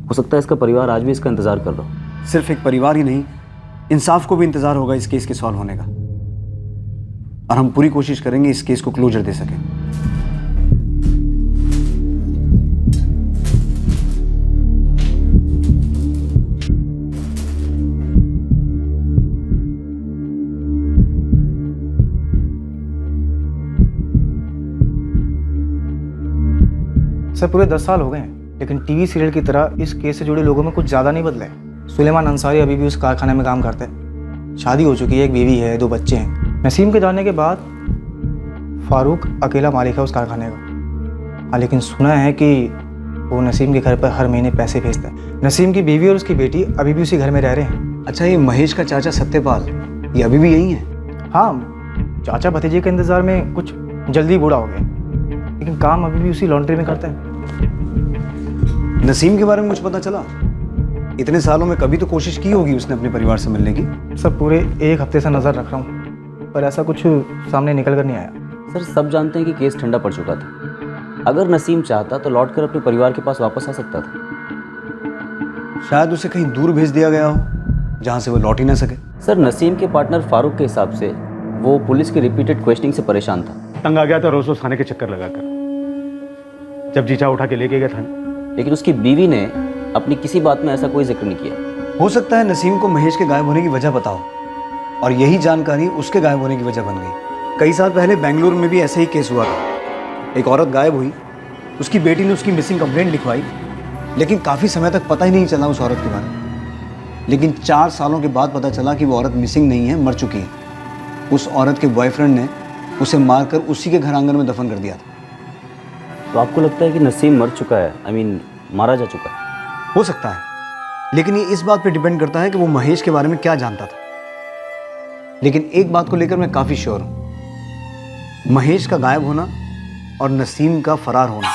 हो सकता है इसका परिवार आज भी इसका इंतज़ार कर रहा हो। सिर्फ एक परिवार ही नहीं, इंसाफ को भी इंतज़ार होगा इस केस के सॉल्व होने का, और हम पूरी कोशिश करेंगे इस केस को क्लोजर दे सकें। सर पूरे 10 साल हो गए हैं, लेकिन टीवी सीरियल की तरह इस केस से जुड़े लोगों में कुछ ज़्यादा नहीं बदला है। सुलेमान अंसारी अभी भी उस कारखाने में काम करते हैं। शादी हो चुकी है, एक बीवी है, 2 बच्चे हैं। नसीम के जाने के बाद फारूक अकेला मालिक है उस कारखाने का। हाँ, लेकिन सुना है कि वो नसीम के घर पर हर महीने पैसे भेजता है। नसीम की बीवी और उसकी बेटी अभी भी उसी घर में रह रहे हैं। अच्छा, ये महेश का चाचा सत्यपाल ये अभी भी यही है? हाँ, चाचा भतीजे के इंतज़ार में कुछ जल्दी बूढ़ा हो गया, लेकिन काम अभी भी उसी लॉन्ड्री में करता है। नसीम के बारे में कुछ पता चला? इतने सालों में कभी तो कोशिश की होगी उसने अपने परिवार से मिलने की। सर पूरे 1 हफ्ते से नज़र रख रहा हूँ, पर ऐसा कुछ सामने निकल कर नहीं आया। सर सब जानते हैं कि केस ठंडा पड़ चुका था। अगर नसीम चाहता तो लौटकर अपने परिवार के पास वापस आ सकता था। शायद उसे कहीं दूर भेज दिया गया हो जहाँ से वो लौट ही ना सके। सर नसीम के पार्टनर फारूक के हिसाब से वो पुलिस की रिपीटेड क्वेश्चनिंग से परेशान था। तंग आ गया था रोज रोज थाने के चक्कर लगाकर, जब जीचा उठा के लेके गया थाने। लेकिन उसकी बीवी ने अपनी किसी बात में ऐसा कोई जिक्र नहीं किया। हो सकता है नसीम को महेश के गायब होने की वजह पता हो, और यही जानकारी उसके गायब होने की वजह बन गई। कई साल पहले बेंगलुरु में भी ऐसा ही केस हुआ था। एक औरत गायब हुई, उसकी बेटी ने उसकी मिसिंग कंप्लेंट लिखवाई, लेकिन काफ़ी समय तक पता ही नहीं चला उस औरत के बारे में। लेकिन 4 सालों के बाद पता चला कि वो औरत मिसिंग नहीं है, मर चुकी है। उस औरत के बॉयफ्रेंड ने उसे मारकर उसी के घर आंगन में दफन कर दिया था। तो आपको लगता है कि नसीम मर चुका है, मारा जा चुका है? हो सकता है, लेकिन ये इस बात पे डिपेंड करता है कि वो महेश के बारे में क्या जानता था। लेकिन एक बात को लेकर मैं काफ़ी श्योर हूँ, महेश का गायब होना और नसीम का फरार होना,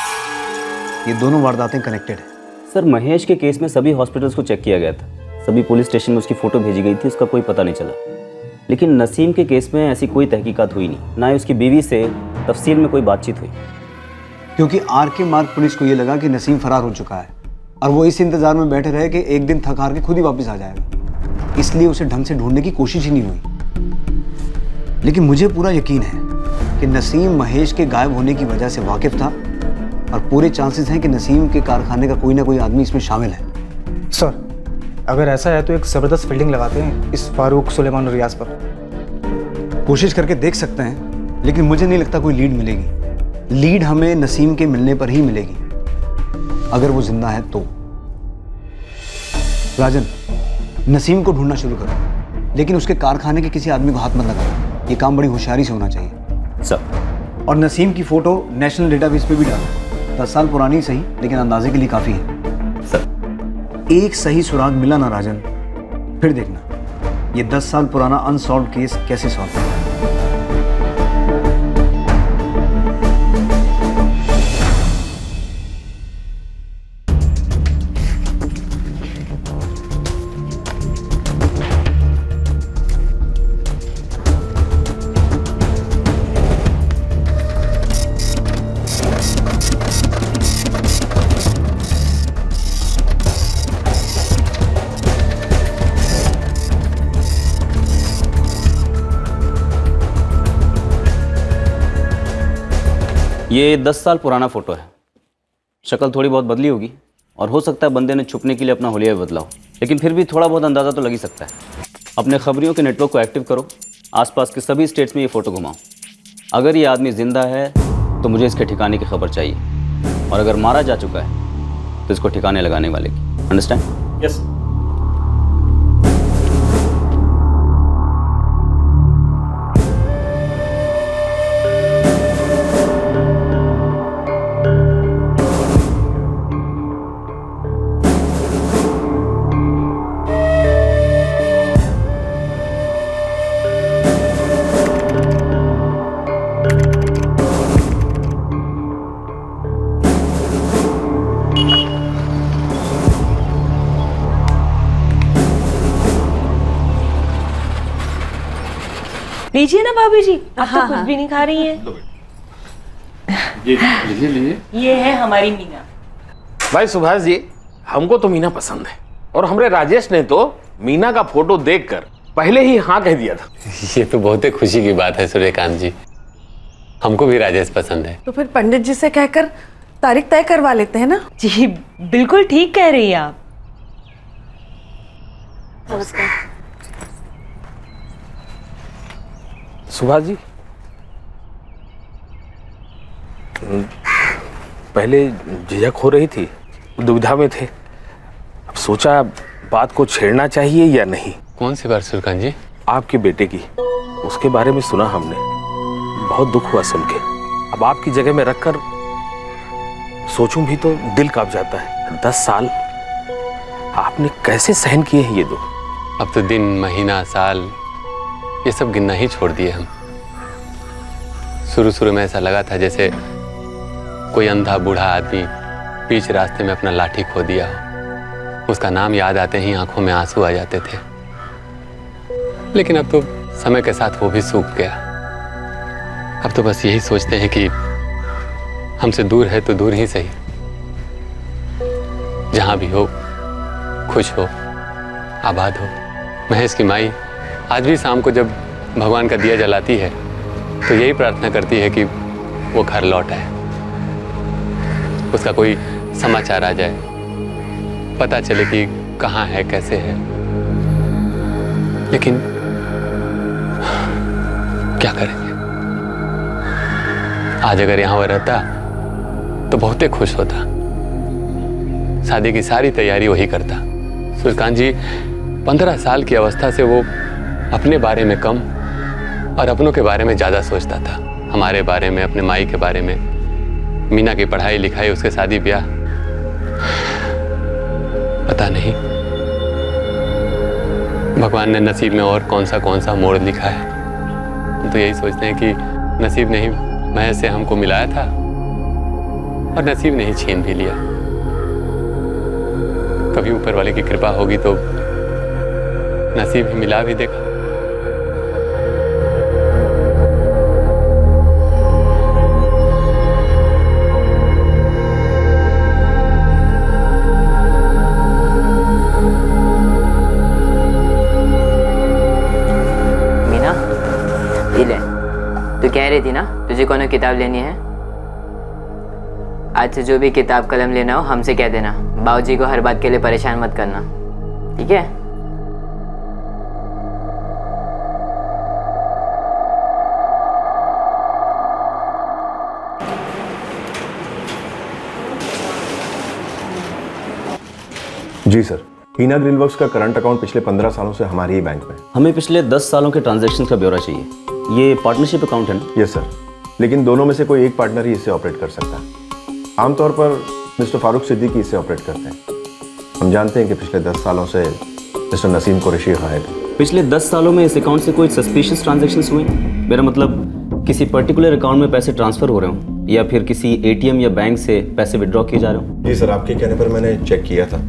ये दोनों वारदातें कनेक्टेड है। सर महेश के केस में सभी हॉस्पिटल्स को चेक किया गया था, सभी पुलिस स्टेशन में उसकी फ़ोटो भेजी गई थी, उसका कोई पता नहीं चला। लेकिन नसीम के केस में ऐसी कोई तहकीकात हुई नहीं, ना ही उसकी बीवी से तफसील में कोई बातचीत हुई। क्योंकि आर.के. मार्ग पुलिस को ये लगा कि नसीम फरार हो चुका है, और वो इस इंतज़ार में बैठे रहे कि एक दिन थक हार के खुद ही वापस आ जाएगा, इसलिए उसे ढंग से ढूंढने की कोशिश ही नहीं हुई। लेकिन मुझे पूरा यकीन है कि नसीम महेश के गायब होने की वजह से वाकिफ था, और पूरे चांसेस हैं कि नसीम के कारखाने का कोई ना कोई आदमी इसमें शामिल है। सर अगर ऐसा है तो एक ज़बरदस्त फील्डिंग लगाते हैं इस फारूक, सुलेमान और रियाज पर। कोशिश करके देख सकते हैं, लेकिन मुझे नहीं लगता कोई लीड मिलेगी। लीड हमें नसीम के मिलने पर ही मिलेगी, अगर वो जिंदा है तो। राजन, नसीम को ढूंढना शुरू करो, लेकिन उसके कारखाने के किसी आदमी को हाथ मत लगाओ। ये काम बड़ी होशियारी से होना चाहिए। सर, और नसीम की फोटो नेशनल डेटाबेस पे भी डालो। 10 साल पुरानी सही, लेकिन अंदाजे के लिए काफ़ी है। सर, एक सही सुराग मिला ना राजन, फिर देखना ये 10 साल पुराना अनसॉल्व केस कैसे सॉल्व होगा। ये 10 साल पुराना फ़ोटो है। शक्ल थोड़ी बहुत बदली होगी, और हो सकता है बंदे ने छुपने के लिए अपना हुलिया भी बदला हो, लेकिन फिर भी थोड़ा बहुत अंदाज़ा तो लग ही सकता है। अपने खबरियों के नेटवर्क को एक्टिव करो, आसपास के सभी स्टेट्स में ये फ़ोटो घुमाओ। अगर ये आदमी ज़िंदा है तो मुझे इसके ठिकाने की खबर चाहिए, और अगर मारा जा चुका है तो इसको ठिकाने लगाने वाले की। अंडरस्टैंड? यस। लीजिए ना भाभी जी, आप तो कुछ भी नहीं खा रही हैं। लीजिए लीजिए। ये है हमारी मीना। भाई सुभाष जी, हमको तो मीना पसंद है और हमारे राजेश ने तो मीना का फोटो देखकर पहले ही हाँ कह दिया था। ये तो बहुत ही खुशी की बात है सूर्यकांत जी, हमको भी राजेश पसंद है। तो फिर पंडित जी से कहकर तारीख तय करवा लेते हैं ना। जी बिल्कुल ठीक कह रही हैं आप। सुभाष जी, पहले झिझक हो रही थी, दुविधा में थे, अब सोचा बात को छेड़ना चाहिए या नहीं। कौन सी बात सूर्यकांत जी? आपके बेटे की, उसके बारे में सुना हमने, बहुत दुख हुआ सुन के। अब आपकी जगह में रखकर सोचूं भी तो दिल कांप जाता है। 10 साल आपने कैसे सहन किए हैं ये दुख? अब तो दिन, महीना, साल ये सब गिनना ही छोड़ दिए हम। शुरू में ऐसा लगा था जैसे कोई अंधा बूढ़ा आदमी बीच रास्ते में अपना लाठी खो दिया हो। उसका नाम याद आते ही आंखों में आंसू आ जाते थे। लेकिन अब तो समय के साथ वो भी सूख गया। अब तो बस यही सोचते हैं कि हमसे दूर है तो दूर ही सही, जहां भी हो खुश हो, आबाद हो। महेश की माई आज भी शाम को जब भगवान का दिया जलाती है तो यही प्रार्थना करती है कि वो घर लौट आए, उसका कोई समाचार आ जाए, पता चले कि कहाँ है, कैसे है। लेकिन क्या करेंगे, आज अगर यहाँ वो रहता तो बहुत ही खुश होता। शादी की सारी तैयारी वही करता। सूर्यकांत जी, 15 साल की अवस्था से वो अपने बारे में कम और अपनों के बारे में ज़्यादा सोचता था। हमारे बारे में, अपने माई के बारे में, मीना की पढ़ाई लिखाई, उसके शादी ब्याह, पता नहीं भगवान ने नसीब में और कौन सा मोड़ लिखा है। हम तो यही सोचते हैं कि नसीब ने ही महेश से हमको मिलाया था और नसीब ने ही छीन भी लिया। कभी ऊपर वाले की कृपा होगी तो नसीब ही मिला भी देगा। मीना, ये ले। तू कह रही थी ना तुझे कौन किताब लेनी है? आज से जो भी किताब कलम लेना हो हमसे कह देना। बाबूजी को हर बात के लिए परेशान मत करना, ठीक है? जी सर, हीना ग्रिलवर्क्स का करंट अकाउंट पिछले 15 सालों से हमारे ही बैंक में। हमें पिछले 10 सालों के ट्रांजैक्शन का ब्यौरा चाहिए। ये पार्टनरशिप अकाउंट है ना? यस सर, लेकिन दोनों में से कोई एक पार्टनर ही इसे ऑपरेट कर सकता है। आमतौर पर मिस्टर फारूक सिद्दीकी इसे ऑपरेट करते हैं। हम जानते हैं कि पिछले 10 सालों से मिस्टर नसीम कुरैशी गायब है। पिछले 10 सालों में इस अकाउंट से कोई सस्पिशियस ट्रांजैक्शंस हुए? मेरा मतलब किसी पर्टिकुलर अकाउंट में पैसे ट्रांसफर हो रहे हों या फिर किसी एटीएम या बैंक से पैसे विड्रॉ किए जा रहे हों? जी सर, आपके कहने पर मैंने चेक किया था।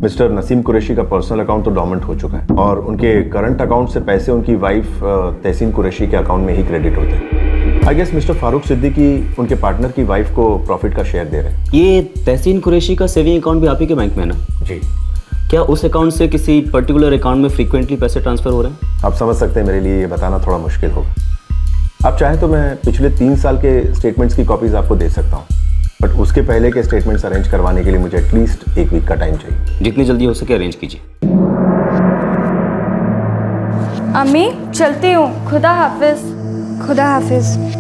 मिस्टर नसीम कुरैशी का पर्सनल अकाउंट तो डोमेंट हो चुका है और उनके करंट अकाउंट से पैसे उनकी वाइफ तहसीन कुरैशी के अकाउंट में ही क्रेडिट होते हैं। I guess mister Farooq Siddiqui उनके पार्टनर की वाइफ को प्रॉफिट का शेयर दे रहे हैं। ये तहसीन कुरैशी का सेविंग अकाउंट भी आप ही के बैंक में है ना? जी। क्या उस अकाउंट से किसी पर्टिकुलर अकाउंट में फ्रीक्वेंटली पैसे ट्रांसफर हो रहे हैं? आप समझ सकते हैं मेरे लिए ये बताना थोड़ा मुश्किल होगा। आप चाहें तो मैं पिछले 3 साल के स्टेटमेंट्स की कॉपीज आपको दे सकता हूँ, बट उसके पहले के स्टेटमेंट्स अरेंज करवाने के लिए मुझे एटलीस्ट 1 वीक का टाइम चाहिए। जितनी जल्दी हो सके अरेंज कीजिए। अम्मी चलती हूँ, खुदा हाफिज। खुदा हाफिज।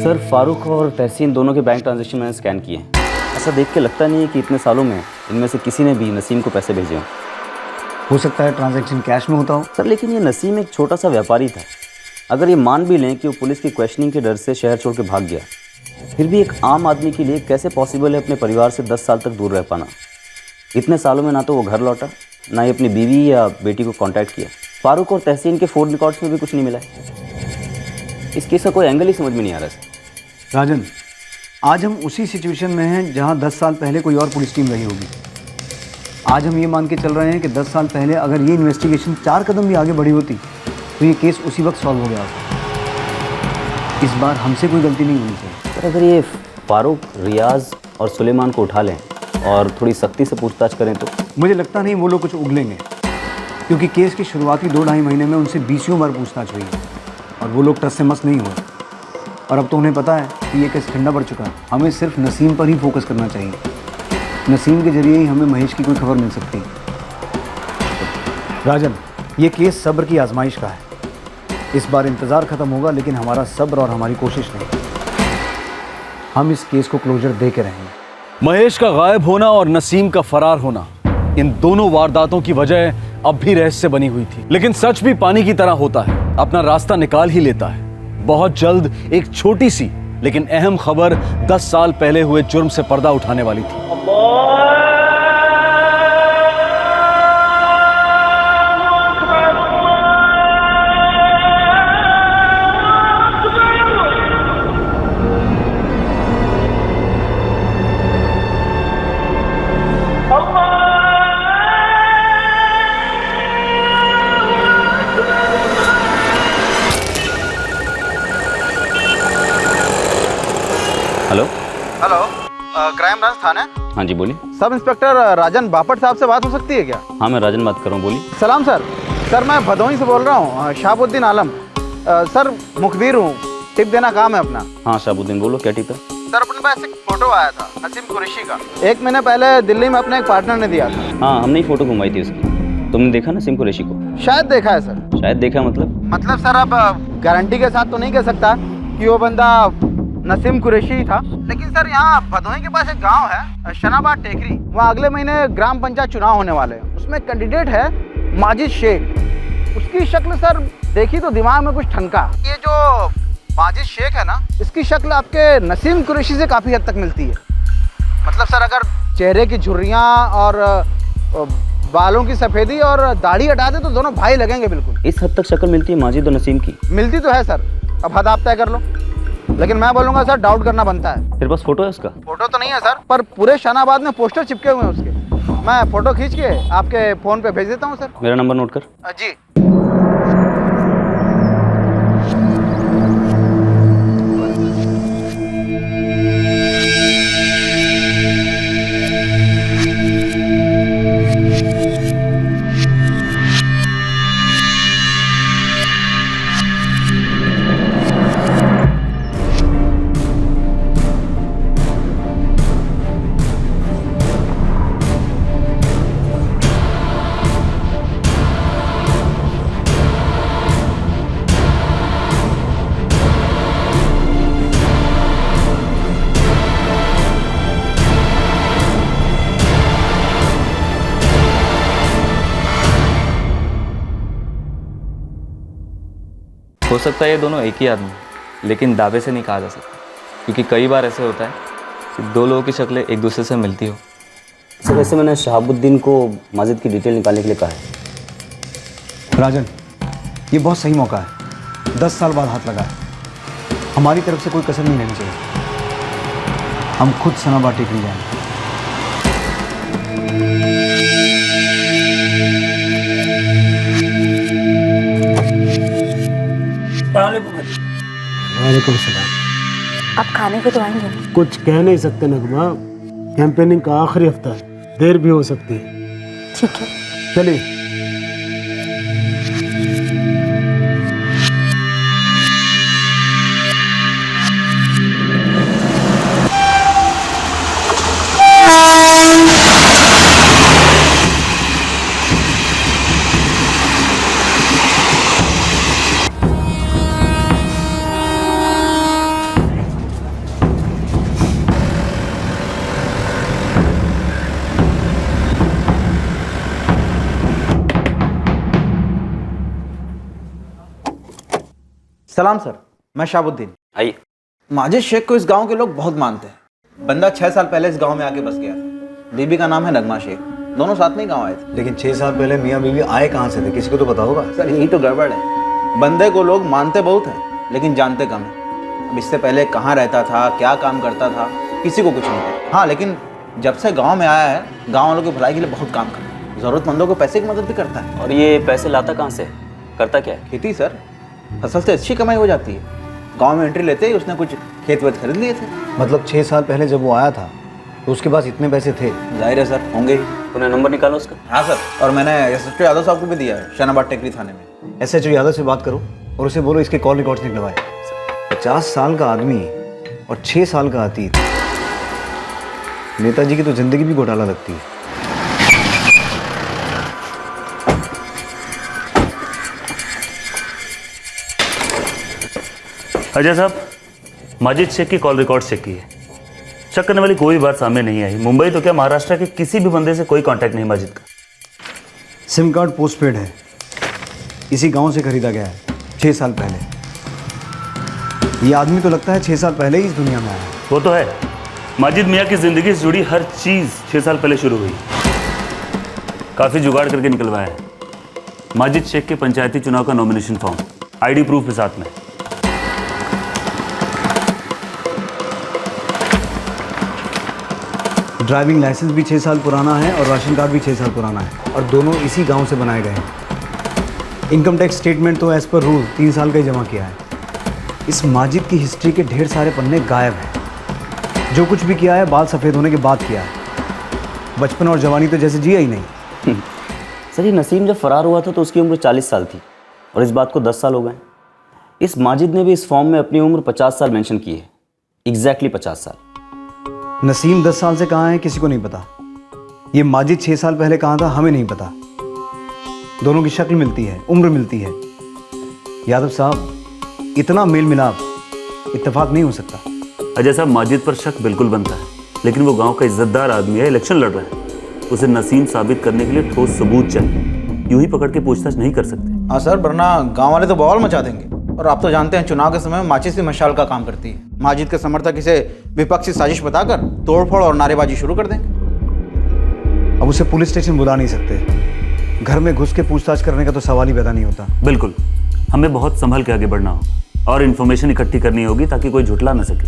सर, फारूक और तहसीन दोनों के बैंक ट्रांजैक्शन मैंने स्कैन किए हैं। ऐसा देख के लगता नहीं है कि इतने सालों में इनमें से किसी ने भी नसीम को पैसे भेजे हों। हो सकता है ट्रांजैक्शन कैश में होता हो। सर, लेकिन ये नसीम एक छोटा सा व्यापारी था। अगर ये मान भी लें कि वो पुलिस की क्वेश्चनिंग के डर से शहर छोड़ के भाग गया, फिर भी एक आम आदमी के लिए कैसे पॉसिबल है अपने परिवार से 10 साल तक दूर रह पाना? इतने सालों में ना तो वो घर लौटा, ना ही अपनी बीवी या बेटी को कॉन्टैक्ट किया। फारूक और तहसीन के फ़ोन रिकॉर्ड्स में भी कुछ नहीं मिला है। इस केस का कोई एंगल ही समझ में नहीं आ रहा सर। राजन, आज हम उसी सिचुएशन में हैं जहां 10 साल पहले कोई और पुलिस टीम रही होगी। आज हम ये मान के चल रहे हैं कि 10 साल पहले अगर ये इन्वेस्टिगेशन 4 कदम भी आगे बढ़ी होती तो ये केस उसी वक्त सॉल्व हो गया होता। इस बार हमसे कोई गलती नहीं होनी चाहिए। पर अगर ये फारूक, रियाज और सुलेमान को उठा लें और थोड़ी सख्ती से पूछताछ करें तो मुझे लगता नहीं वो लोग कुछ उगलेंगे, क्योंकि केस की शुरुआती 2-2.5 महीने में उनसे 20 बार पूछताछ हुई है और वो लोग टस से मस नहीं हुए। और अब तो उन्हें पता है कि ये केस ठंडा पड़ चुका है। हमें सिर्फ नसीम पर ही फोकस करना चाहिए। नसीम के जरिए ही हमें महेश की कोई खबर मिल सकती है। राजन, ये केस सब्र की आजमाइश का है। इस बार इंतज़ार ख़त्म होगा, लेकिन हमारा सब्र और हमारी कोशिश नहीं। हम इस केस को क्लोजर दे के रहेंगे। महेश का गायब होना और नसीम का फरार होना, इन दोनों वारदातों की वजह अब भी रहस्य बनी हुई थी। लेकिन सच भी पानी की तरह होता है, अपना रास्ता निकाल ही लेता है। बहुत जल्द एक छोटी सी लेकिन अहम खबर 10 साल पहले हुए जुर्म से पर्दा उठाने वाली थी। हेलो हेलो, क्राइम ब्रांच थाना। हाँ जी बोलिए। सब इंस्पेक्टर राजन बापट साहब से बात हो सकती है क्या? हाँ मैं राजन बात कर रहा हूँ, बोलिए। सलाम सर। सर मैं भदोही से बोल रहा हूँ, शाहबुद्दीन आलम। सर मुखबिर हूँ, टिप देना काम है अपना। हाँ शाहबुद्दीन बोलो, क्या टिप है? सर अपने पास एक फोटो आया था नसीम कुरैशी का। 1 महीने पहले दिल्ली में अपने एक पार्टनर ने दिया था। हाँ हमने ही फोटो घुमाई थी उसकी। तुमने देखा नसीम कुरैशी को? शायद देखा है सर। शायद देखा मतलब सर अब गारंटी के साथ तो नहीं कह सकता कि वो बंदा नसीम कुरैशी था, लेकिन सर यहाँ भदोही के पास एक गांव है शनाबाद टेकरी, वहाँ अगले महीने ग्राम पंचायत चुनाव होने वाले हैं। उसमें कैंडिडेट है माजिद शेख। उसकी शक्ल सर देखी तो दिमाग में कुछ ठनका। ये जो माजिद शेख है ना, इसकी शक्ल आपके नसीम कुरैशी से काफ़ी हद तक मिलती है। मतलब सर अगर चेहरे की झुर्रियाँ और बालों की सफ़ेदी और दाढ़ी हटा दे तो दोनों भाई लगेंगे बिल्कुल। इस हद तक शक्ल मिलती है माजिद और नसीम की? मिलती तो है सर, अब हद आप तय कर लो। लेकिन मैं बोलूंगा सर डाउट करना बनता है। तेरे पास फोटो है उसका? फोटो तो नहीं है सर, पर पूरे शनाबाद में पोस्टर चिपके हुए हैं उसके। मैं फोटो खींच के आपके फोन पे भेज देता हूँ सर। मेरा नंबर नोट कर। जी। हो सकता है ये दोनों एक ही आदमी, लेकिन दावे से नहीं कहा जा सकता, क्योंकि कई बार ऐसे होता है कि 2 लोगों की शक्लें एक दूसरे से मिलती हो। सर वैसे मैंने शहाबुद्दीन को माजिद की डिटेल निकालने के लिए कहा है। राजन, ये बहुत सही मौका है। 10 साल बाद हाथ लगा है। हमारी तरफ से कोई कसर नहीं रहनी चाहिए। हम खुद शनाबाद टेकरी जाएंगे। वालेकुम सलाम। आप खाने को तो आएंगे नहीं? कुछ कह नहीं सकते नगमा, कैंपेनिंग का आखिरी हफ्ता है, देर भी हो सकती है। ठीक है चलिए। सलाम सर, मैं शाहबुद्दीन। आइए। माजिद शेख को इस गांव के लोग बहुत मानते हैं। बंदा 6 साल पहले इस गांव में आके बस गया था। बीबी का नाम है नगमा शेख। दोनों साथ में ही गांव आए थे। लेकिन 6 साल पहले मियाँ बीवी आए कहाँ से थे, किसी को तो पता होगा। सर यही तो गड़बड़ है। बंदे को लोग मानते बहुत हैं, लेकिन जानते कम है। अब इससे पहले कहाँ रहता था, क्या काम करता था, किसी को कुछ नहीं पता। हाँ, लेकिन जब से गांव में आया है, गांव वालों की भलाई के लिए बहुत काम करता है, ज़रूरतमंदों को पैसे की मदद भी करता है। और ये पैसे लाता कहाँ से, करता क्या है? खेती सर, फसल से अच्छी कमाई हो जाती है। गांव में एंट्री लेते ही उसने कुछ खेत वेत खरीद लिए थे। मतलब 6 साल पहले जब वो आया था तो उसके पास इतने पैसे थे? जाहिर है सर, होंगे ही। तूने नंबर निकाला उसका? हाँ सर, और मैंने SHO यादव साहब को भी दिया है, शानाबाद टेकरी थाने में। SHO यादव से बात करो और उसे बोलो इसके कॉल रिकॉर्ड्स निकलवाए। 50 साल का आदमी और 6 साल का अतीत, नेताजी की तो जिंदगी भी घोटाला लगती है। अजय साहब, माजिद शेख की कॉल रिकॉर्ड चेक किए, शक करने वाली कोई बात सामने नहीं आई। मुंबई तो क्या महाराष्ट्र के किसी भी बंदे से कोई कांटेक्ट नहीं माजिद का। सिम कार्ड पोस्टपेड है, इसी गांव से खरीदा गया है 6 साल पहले। ये आदमी तो लगता है 6 साल पहले ही इस दुनिया में आया है। वो तो है, माजिद मियाँ की ज़िंदगी से जुड़ी हर चीज़ 6 साल पहले शुरू हुई। काफ़ी जुगाड़ करके निकलवाया है। माजिद शेख के पंचायती चुनाव का नॉमिनेशन फॉर्म, ID प्रूफ के साथ में। ड्राइविंग लाइसेंस भी 6 साल पुराना है और राशन कार्ड भी 6 साल पुराना है, और दोनों इसी गांव से बनाए गए हैं। इनकम टैक्स स्टेटमेंट तो एज पर रूल 3 साल का ही जमा किया है। इस माजिद की हिस्ट्री के ढेर सारे पन्ने गायब हैं। जो कुछ भी किया है बाल सफ़ेद होने के बाद किया है। बचपन और जवानी तो जैसे जिया ही नहीं। सर, ये नसीम जब फरार हुआ था तो उसकी उम्र 40 साल थी और इस बात को 10 साल हो गए। इस माजिद ने भी इस फॉर्म में अपनी उम्र 50 साल मेंशन की है, एग्जैक्टली 50 साल। नसीम 10 साल से कहाँ है किसी को नहीं पता। ये माजिद 6 साल पहले कहाँ था हमें नहीं पता। दोनों की शक्ल मिलती है, उम्र मिलती है। यादव साहब, इतना मेल मिलाप इत्तेफाक नहीं हो सकता। अजय साहब, माजिद पर शक बिल्कुल बनता है, लेकिन वो गांव का इज्जतदार आदमी है, इलेक्शन लड़ रहा है। उसे नसीम साबित करने के लिए ठोस सबूत चाहिए। यूं ही पकड़ के पूछताछ नहीं कर सकते। हाँ सर, वरना गांव वाले तो बवाल मचा देंगे। और आप तो जानते हैं चुनाव के समय माचिस की मशाल का काम करती है। माजिद के समर्थक इसे विपक्षी साजिश बताकर तोड़फोड़ और नारेबाजी शुरू कर देंगे। अब उसे पुलिस स्टेशन बुला नहीं सकते। घर में घुस के पूछताछ करने का तो सवाल ही पैदा नहीं होता। बिल्कुल, हमें बहुत संभल के आगे बढ़ना हो और इन्फॉर्मेशन इकट्ठी करनी होगी ताकि कोई झुठला न सके।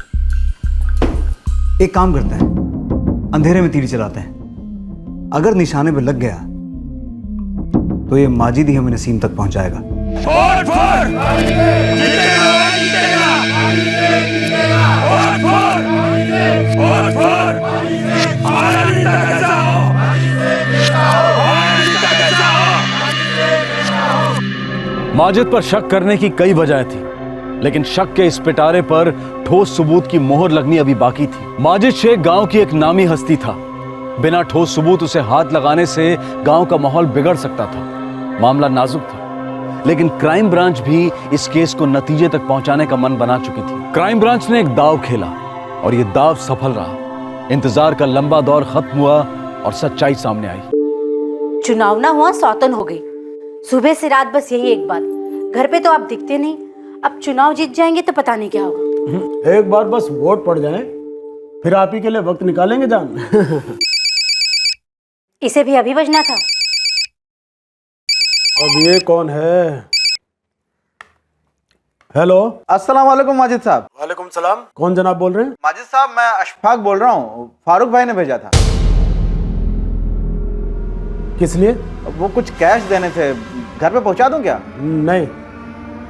एक काम करते हैं, अंधेरे में तीर चलाते हैं। अगर निशाने पे लग गया तो ये माजिद ही हमें नसीम तक पहुंचाएगा। माजिद पर शक करने की कई वजह थी, लेकिन शक के इस पिटारे पर ठोस सबूत की मोहर लगनी अभी बाकी थी। माजिद शेख गांव की एक नामी हस्ती था। बिना ठोस सबूत उसे हाथ लगाने से गांव का माहौल बिगड़ सकता था। मामला नाजुक था, लेकिन क्राइम ब्रांच भी इस केस को नतीजे तक पहुंचाने का मन बना चुकी थी। क्राइम ब्रांच ने एक दाव खेला और ये दाव सफल रहा। इंतजार का लंबा दौर खत्म हुआ और सच्चाई सामने आई। चुनाव ना हुआ, सौतन हो गई। सुबह से रात बस यही एक बात, घर पे तो आप दिखते नहीं। अब चुनाव जीत जाएंगे तो पता नहीं क्या होगा। एक बार बस वोट पड़ जाए, फिर आप ही के लिए वक्त निकालेंगे जान। इसे भी अभी बजना था। अब ये कौन है? हेलो, अस्सलाम वालेकुम माजिद साहब। वालेकुम सलाम। कौन जनाब बोल रहे हैं? माजिद साहब, मैं अशफाक बोल रहा हूँ। फारूक भाई ने भेजा था। किस लिए? वो कुछ कैश देने थे, घर पे पहुंचा दूं क्या? नहीं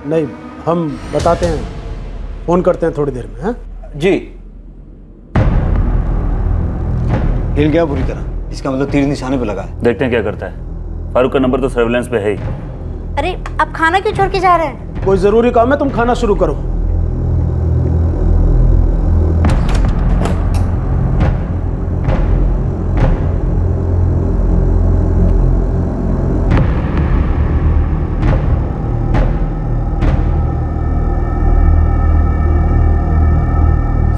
नहीं, हम बताते हैं, फोन करते हैं थोड़ी देर में। हाँ जी। हिल गया पूरी तरह, इसका मतलब तीर निशाने पे लगा है। देखते हैं क्या करता है। फारूक का नंबर तो सर्विलांस पे है ही। अरे अब खाना क्यों छोड़ के जा रहे हैं? कोई जरूरी काम है, तुम खाना शुरू करो।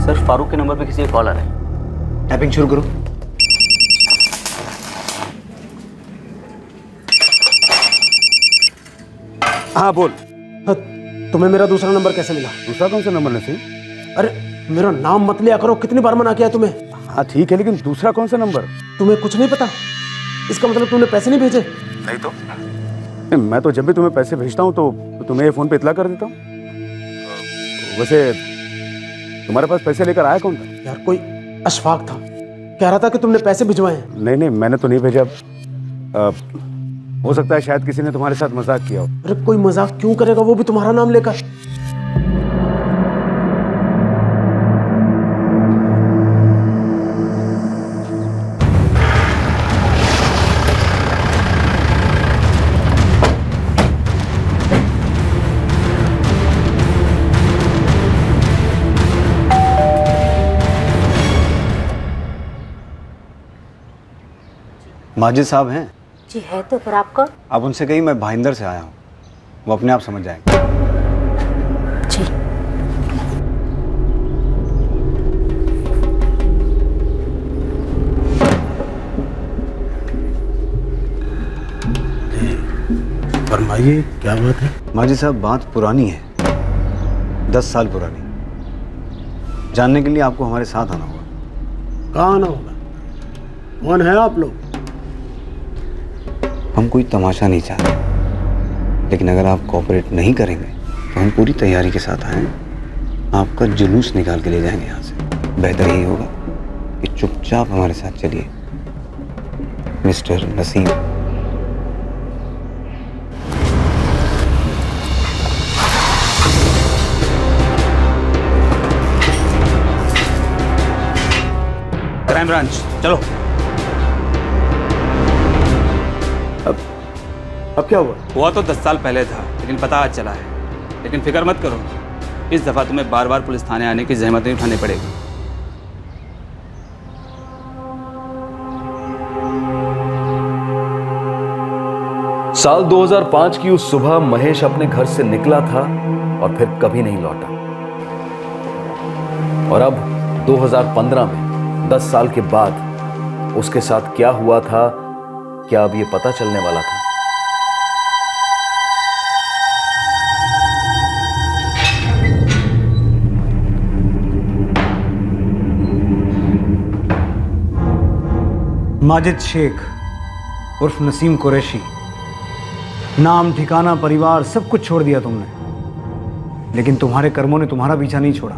सर, फारूक के नंबर पे किसी का कॉल आ रहा है। टाइपिंग शुरू करो। हाँ बोल। तुम्हें मेरा दूसरा नंबर कैसे मिला? दूसरा कौन सा नंबर नसीम? अरे मेरा नाम मत लिया करो, कितनी बार मना किया तुम्हें। हाँ ठीक है, लेकिन दूसरा कौन सा नंबर? तुम्हें कुछ नहीं पता? इसका मतलब तुमने पैसे नहीं भेजे? नहीं तो मैं तो जब भी तुम्हें पैसे भेजता हूँ तो तुम्हें ये फोन पे इतला कर देता हूँ। वैसे तुम्हारे पास पैसे लेकर आया कौन था? यार कोई अशफाक था, कह रहा था कि तुमने पैसे भिजवाए हैं। नहीं नहीं, मैंने तो नहीं भेजा। हो सकता है शायद किसी ने तुम्हारे साथ मजाक किया हो। अरे कोई मजाक क्यों करेगा, वो भी तुम्हारा नाम लेकर। माजिद साहब हैं? जी है तो, पर आप कौन? आप उनसे कहिए मैं भाईंदर से आया हूँ, वो अपने आप समझ जाएंगे। जी। फरमाइए क्या बात है? माजिद साहब बात पुरानी है, 10 साल पुरानी। जानने के लिए आपको हमारे साथ आना होगा। कहाँ आना होगा? कौन है आप लोग? हम कोई तमाशा नहीं चाहते, लेकिन अगर आप कोऑपरेट नहीं करेंगे तो हम पूरी तैयारी के साथ आए, आपका जुलूस निकाल के ले जाएंगे यहाँ से। बेहतर यही होगा कि चुपचाप हमारे साथ चलिए मिस्टर नसीम। क्राइम ब्रांच चलो। अब क्या हुआ? हुआ तो 10 साल पहले था, लेकिन पता आज चला है। लेकिन फिक्र मत करो, इस दफा तुम्हें बार बार पुलिस थाने आने की जहमत नहीं उठानी पड़ेगी। साल 2005 की उस सुबह महेश अपने घर से निकला था और फिर कभी नहीं लौटा। और अब 2015 में 10 साल के बाद उसके साथ क्या हुआ था, क्या अब ये पता चलने वाला था? माजिद शेख उर्फ नसीम कुरैशी, नाम ठिकाना परिवार सब कुछ छोड़ दिया तुमने, लेकिन तुम्हारे कर्मों ने तुम्हारा पीछा नहीं छोड़ा।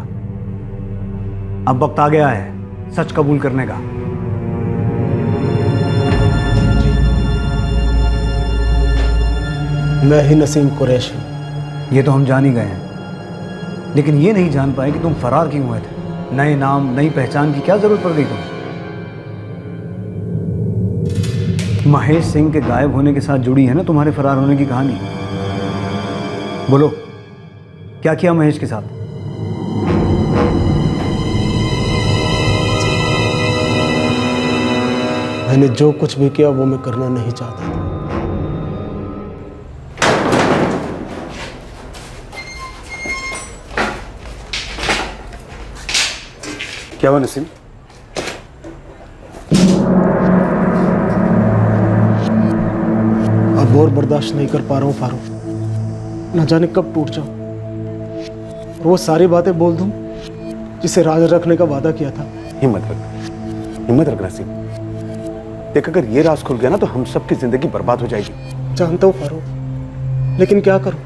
अब वक्त आ गया है सच कबूल करने का। मैं ही नसीम कुरैशी। ये तो हम जान ही गए हैं, लेकिन ये नहीं जान पाए कि तुम फरार क्यों हुए थे। नए नाम नई पहचान की क्या जरूरत पड़ गई तुम्हें? महेश सिंह के गायब होने के साथ जुड़ी है ना तुम्हारे फरार होने की कहानी। बोलो, क्या किया महेश के साथ? मैंने जो कुछ भी किया वो मैं करना नहीं चाहता था। क्या हुआ नसीम? अब और बर्दाश्त नहीं कर पा रहा हूँ फारूक, न जाने कब टूट जाऊं और वो सारी बातें बोल दूं जिसे राज रखने का वादा किया था। हिम्मत रख, हिम्मत रख नसीम। देख, अगर ये राज खुल गया ना तो हम सबकी जिंदगी बर्बाद हो जाएगी। जानता हूँ फारूक, लेकिन क्या करूं?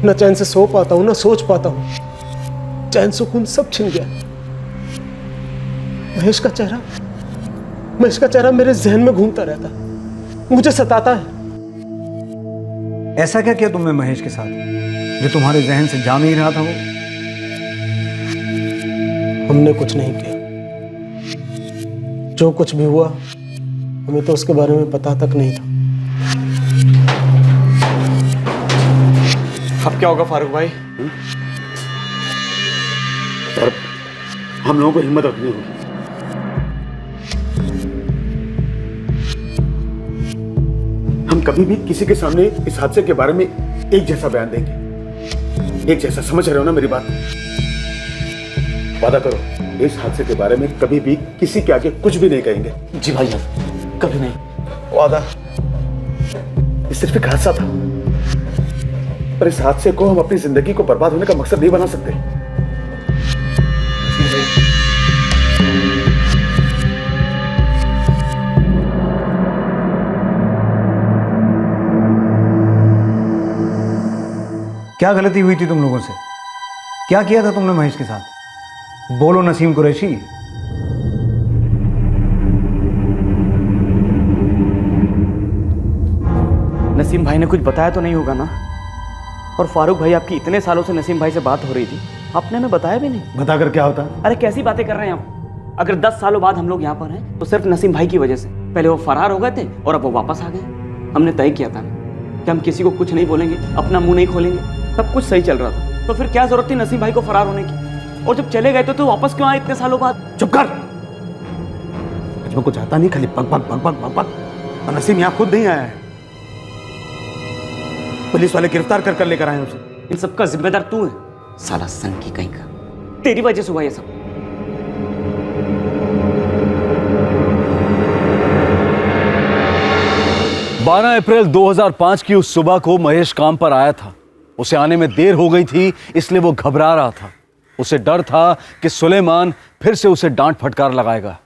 न चैन से सो पाता हूं, न सोच पाता हूं। चैन सुकून सब छिन गया। महेश का चेहरा मेरे जहन में घूमता रहता है, मुझे सताता है। ऐसा क्या किया तुमने महेश के साथ जो तुम्हारे जहन से जा नहीं रहा था? वो हमने कुछ नहीं किया। जो कुछ भी हुआ हमें तो उसके बारे में पता तक नहीं था। अब क्या होगा फारूक भाई? और हम लोगों को हिम्मत रखनी होगी। हम कभी भी किसी के सामने इस हादसे के बारे में एक जैसा बयान देंगे, एक जैसा। समझ रहे हो ना मेरी बात? वादा करो, इस हादसे के बारे में कभी भी किसी के आगे कुछ भी नहीं कहेंगे। जी भाई साहब, कभी नहीं। वादा। ये सिर्फ एक हादसा था, पर इस हादसे को हम अपनी जिंदगी को बर्बाद होने का मकसद नहीं बना सकते। क्या गलती हुई थी तुम लोगों से? क्या किया था तुमने महेश के साथ? बोलो नसीम कुरैशी। नसीम भाई ने कुछ बताया तो नहीं होगा ना? और फारूक भाई, आपकी इतने सालों से नसीम भाई से बात हो रही थी, आपने हमें बताया भी नहीं। बताकर क्या होता? अरे कैसी बातें कर रहे हैं आप? अगर 10 सालों बाद हम लोग यहाँ पर हैं तो सिर्फ नसीम भाई की वजह से। पहले वो फरार हो गए थे और अब वो वापस आ गए। हमने तय किया था कि हम किसी को कुछ नहीं बोलेंगे, अपना मुंह नहीं खोलेंगे, सब कुछ सही चल रहा था। तो फिर क्या जरूरत थी नसीम भाई को फरार होने की? और जब चले गए थे तो वापस क्यों आए इतने सालों बाद? चुप कर। अजमा कुछ आता नहीं, खाली पग पग पग पग पग पग। और नसीम यहाँ खुद नहीं आया है, पुलिस वाले गिरफ्तार कर लेकर आए उसे। इन सबका जिम्मेदार तू है, साला संग की कहीं का। तेरी वजह से हुआ ये सब। 12 अप्रैल 2005 की उस सुबह को महेश काम पर आया था। उसे आने में देर हो गई थी, इसलिए वो घबरा रहा था। उसे डर था कि सुलेमान फिर से उसे डांट फटकार लगाएगा।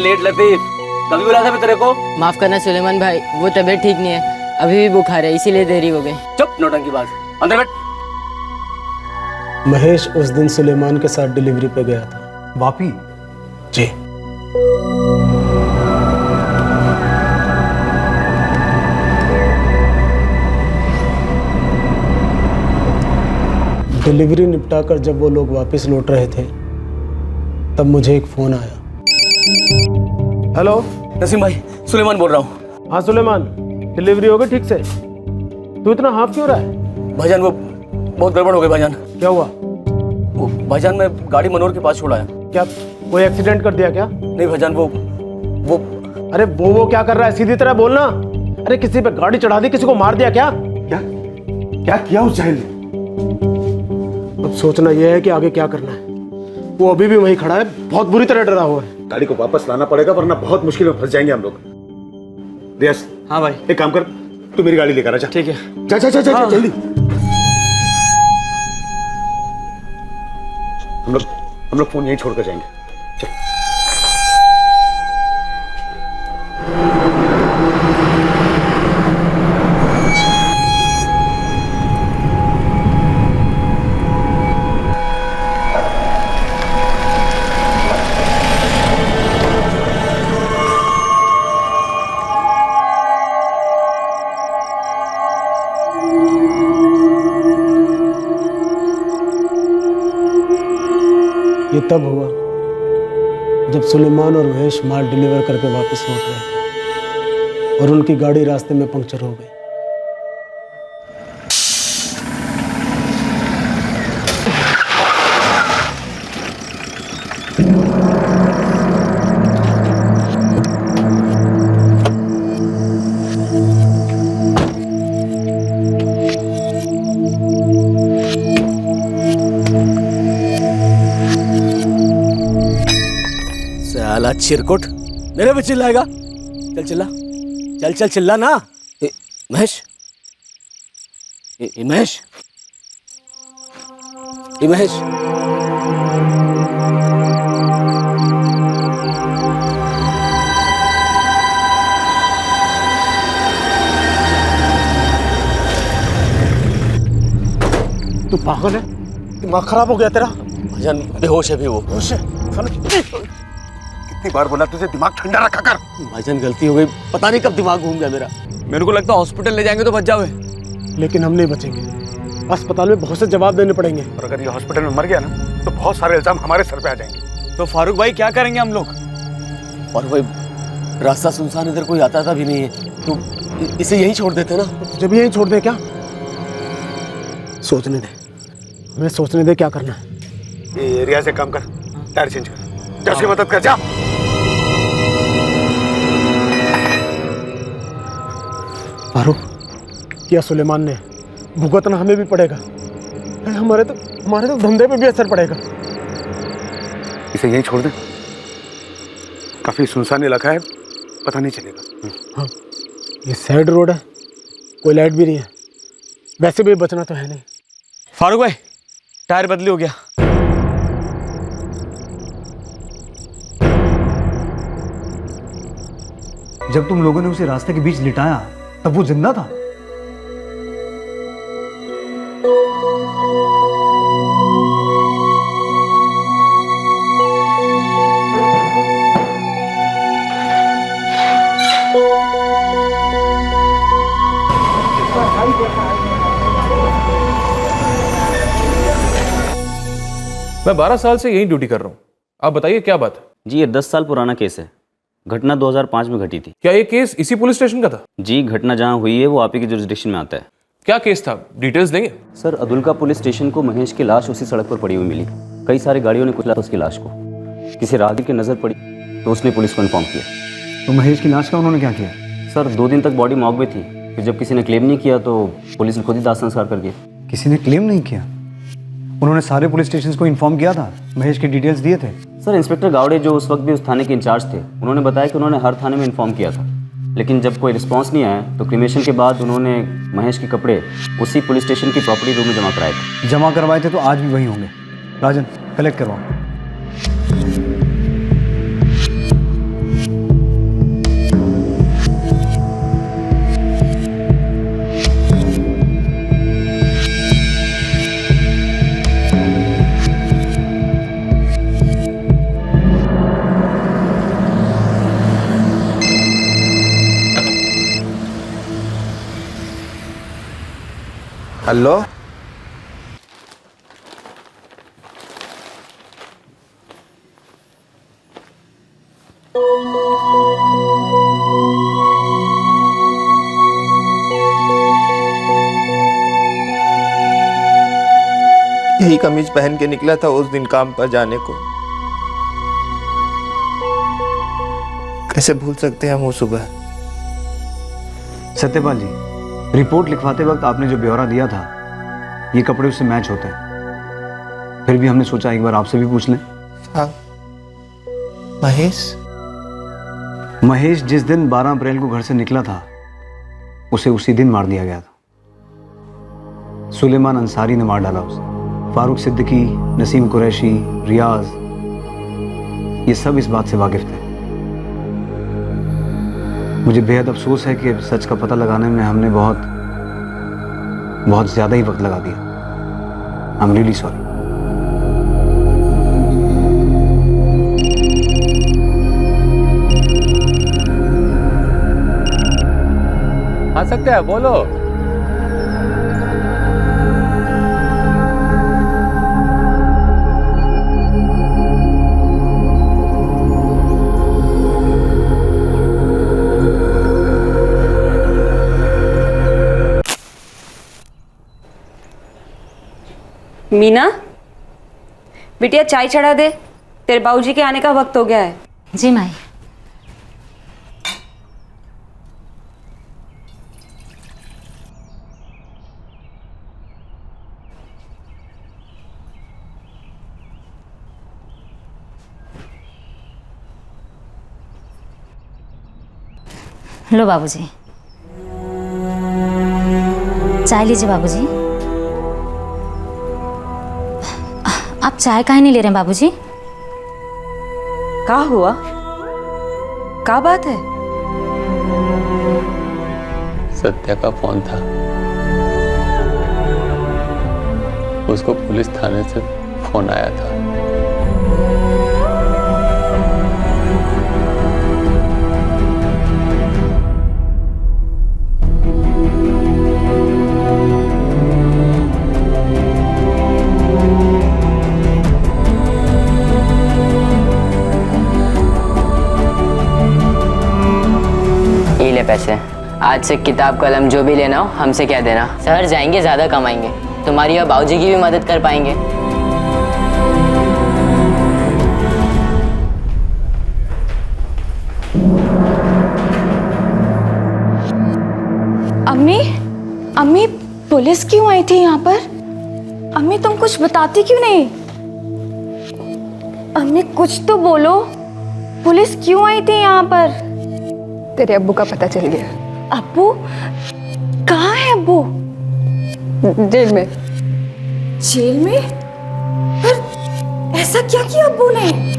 लेट लतीफ, कभी बुलाया था मैं तेरे को? माफ करना सुलेमान भाई, वो तबीयत ठीक नहीं है, अभी भी बुखार है, इसीलिए देरी हो गई। चुप नौटंकी बाज, अंदर बैठ। महेश उस दिन सुलेमान के साथ डिलीवरी पे गया था। वापी? जी। डिलीवरी निपटाकर जब वो लोग वापस लौट रहे थे तब मुझे एक फोन आया। हेलो नसीम भाई, सुलेमान बोल रहा हूँ। हाँ सुलेमान, डिलीवरी हो गई ठीक से? तू इतना हाफ क्यों रहा है? भाईजान वो बहुत गड़बड़ हो गई भाईजान। क्या हुआ? वो भाईजान मैं गाड़ी मनोर के पास छोड़ा है। क्या कोई एक्सीडेंट कर दिया क्या? नहीं भाईजान, वो अरे वो क्या कर रहा है, सीधी तरह बोलना। अरे किसी पे गाड़ी चढ़ा दी, किसी को मार दिया क्या? क्या किया उस जाहिल ने? अब सोचना यह है कि आगे क्या करना है। वो अभी भी वहीं खड़ा है, बहुत बुरी तरह डरा हुआ है। गाड़ी को वापस लाना पड़ेगा वरना बहुत मुश्किल में फंस जाएंगे हम लोग। रियाज। हाँ भाई। एक काम कर, तू मेरी गाड़ी लेकर आ जा। ठीक है। जा जा जा जा जल्दी। हम लोग फोन यहीं छोड़कर जाएंगे। चल। ये तब हुआ जब सुलेमान और महेश माल डिलीवर करके वापस लौट रहे थे और उनकी गाड़ी रास्ते में पंक्चर हो गई। साला चिरकुट मेरे पे चिल्लाएगा? चल चिल्ला, चल चल चिल्ला ना। महेश, महेश, महेश, तू पागल है? दिमाग खराब हो गया तेरा? भाईजान बेहोश है भी वो। होश है? कितनी बार बोला तुझे दिमाग ठंडा रखा कर। भाईजान गलती हो गई, पता नहीं कब दिमाग घूम गया मेरा। मेरे को लगता है हॉस्पिटल ले जाएंगे तो बच जाओगे। लेकिन हम नहीं बचेंगे, अस्पताल में बहुत से जवाब देने पड़ेंगे। और अगर ये हॉस्पिटल में मर गया ना तो बहुत सारे इल्जाम हमारे सर पे आ जाएंगे। तो फारूक भाई क्या करेंगे हम लोग? और भाई रास्ता सुनसान, इधर कोई आता था भी नहीं है, तो इसे यहीं छोड़ देते ना। जब यहीं छोड़ दे क्या? सोचने दे, हमें सोचने दे क्या करना है। ये एरिया से काम कर, टायर चेंज कर, जा उसकी मदद कर जा। फारूक, किया सुलेमान ने, भुगतना हमें भी पड़ेगा। हमारे तो धंधे पे भी असर पड़ेगा। इसे यहीं छोड़ दे, काफी सुनसान इलाका है, पता नहीं चलेगा। हाँ, ये साइड रोड है, कोई लाइट भी नहीं है, वैसे भी बचना तो है नहीं। फारूक भाई, टायर बदली हो गया। जब तुम लोगों ने उसे रास्ते के बीच लिटाया तब वो जिंदा था? मैं 12 साल से यही ड्यूटी कर रहा हूँ। आप बताइए क्या बात है? जी ये 10 साल पुराना केस है। घटना 2005 में घटी थी। क्या ये केस इसी पुलिस स्टेशन का था? जी घटना जहाँ हुई है वो आप ही के जुरिस्डिक्शन में आता है। क्या केस था, डिटेल्स देंगे? सर अदुल्का पुलिस स्टेशन को महेश की लाश उसी सड़क पर पड़ी हुई मिली। कई सारी गाड़ियों ने कुचला उसकी लाश को। किसी राहगीर की नज़र पड़ी तो उसने पुलिस को इन्फॉर्म किया। तो महेश की लाश का उन्होंने क्या किया? सर 2 दिन तक बॉडी मॉर्ग में थी। फिर जब किसी ने क्लेम नहीं किया तो पुलिस ने खुद ही दाह संस्कार कर दिया। किसी ने क्लेम नहीं किया? उन्होंने सारे पुलिस स्टेशन को इन्फॉर्म किया था, महेश के डिटेल्स दिए थे? सर इंस्पेक्टर गावड़े जो उस वक्त भी उस थाने के इंचार्ज थे, उन्होंने बताया कि उन्होंने हर थाने में इन्फॉर्म किया था, लेकिन जब कोई रिस्पांस नहीं आया तो क्रिमेशन के बाद उन्होंने महेश के कपड़े उसी पुलिस स्टेशन की प्रॉपर्टी रूम में जमा कराए थे। जमा करवाए थे तो आज भी वही होंगे। राजन कलेक्ट करवाओ। हेलो, यही कमीज पहन के निकला था उस दिन काम पर जाने को। कैसे भूल सकते हैं हम वो सुबह। सत्यपाल जी, रिपोर्ट लिखवाते वक्त आपने जो ब्यौरा दिया था ये कपड़े उससे मैच होते हैं। फिर भी हमने सोचा एक बार आपसे भी पूछ लें। हाँ, महेश जिस दिन 12 अप्रैल को घर से निकला था उसे उसी दिन मार दिया गया था। सुलेमान अंसारी ने मार डाला उसे। फारूक सिद्दीकी, नसीम कुरैशी, रियाज, ये सब इस बात से वाकिफ थे। मुझे बेहद अफसोस है कि सच का पता लगाने में हमने बहुत ज़्यादा ही वक्त लगा दिया। I am really sorry. आ सकते हैं, बोलो। मीना, बिटिया चाय चढ़ा दे, तेरे बाबूजी के आने का वक्त हो गया है। जी माई। लो बाबूजी, चाय लीजिए बाबूजी। आप चाय काहे नहीं ले रहे हैं बाबूजी? क्या हुआ? क्या बात है? सत्या का फोन था, उसको पुलिस थाने से फोन आया था। पैसे, आज से किताब कलम जो भी लेना हो हमसे कह देना। शहर जाएंगे, ज़्यादा कमाएंगे, तुम्हारी और बाबूजी की भी मदद कर पाएंगे। अम्मी, अम्मी पुलिस क्यों आई थी यहाँ पर? अम्मी तुम कुछ बताती क्यों नहीं? अम्मी कुछ तो बोलो, पुलिस क्यों आई थी यहाँ पर? तेरे अब्बू का पता चल गया। अब्बू? कहाँ है अब्बू? जेल में। जेल में? पर ऐसा क्या किया अब्बू ने?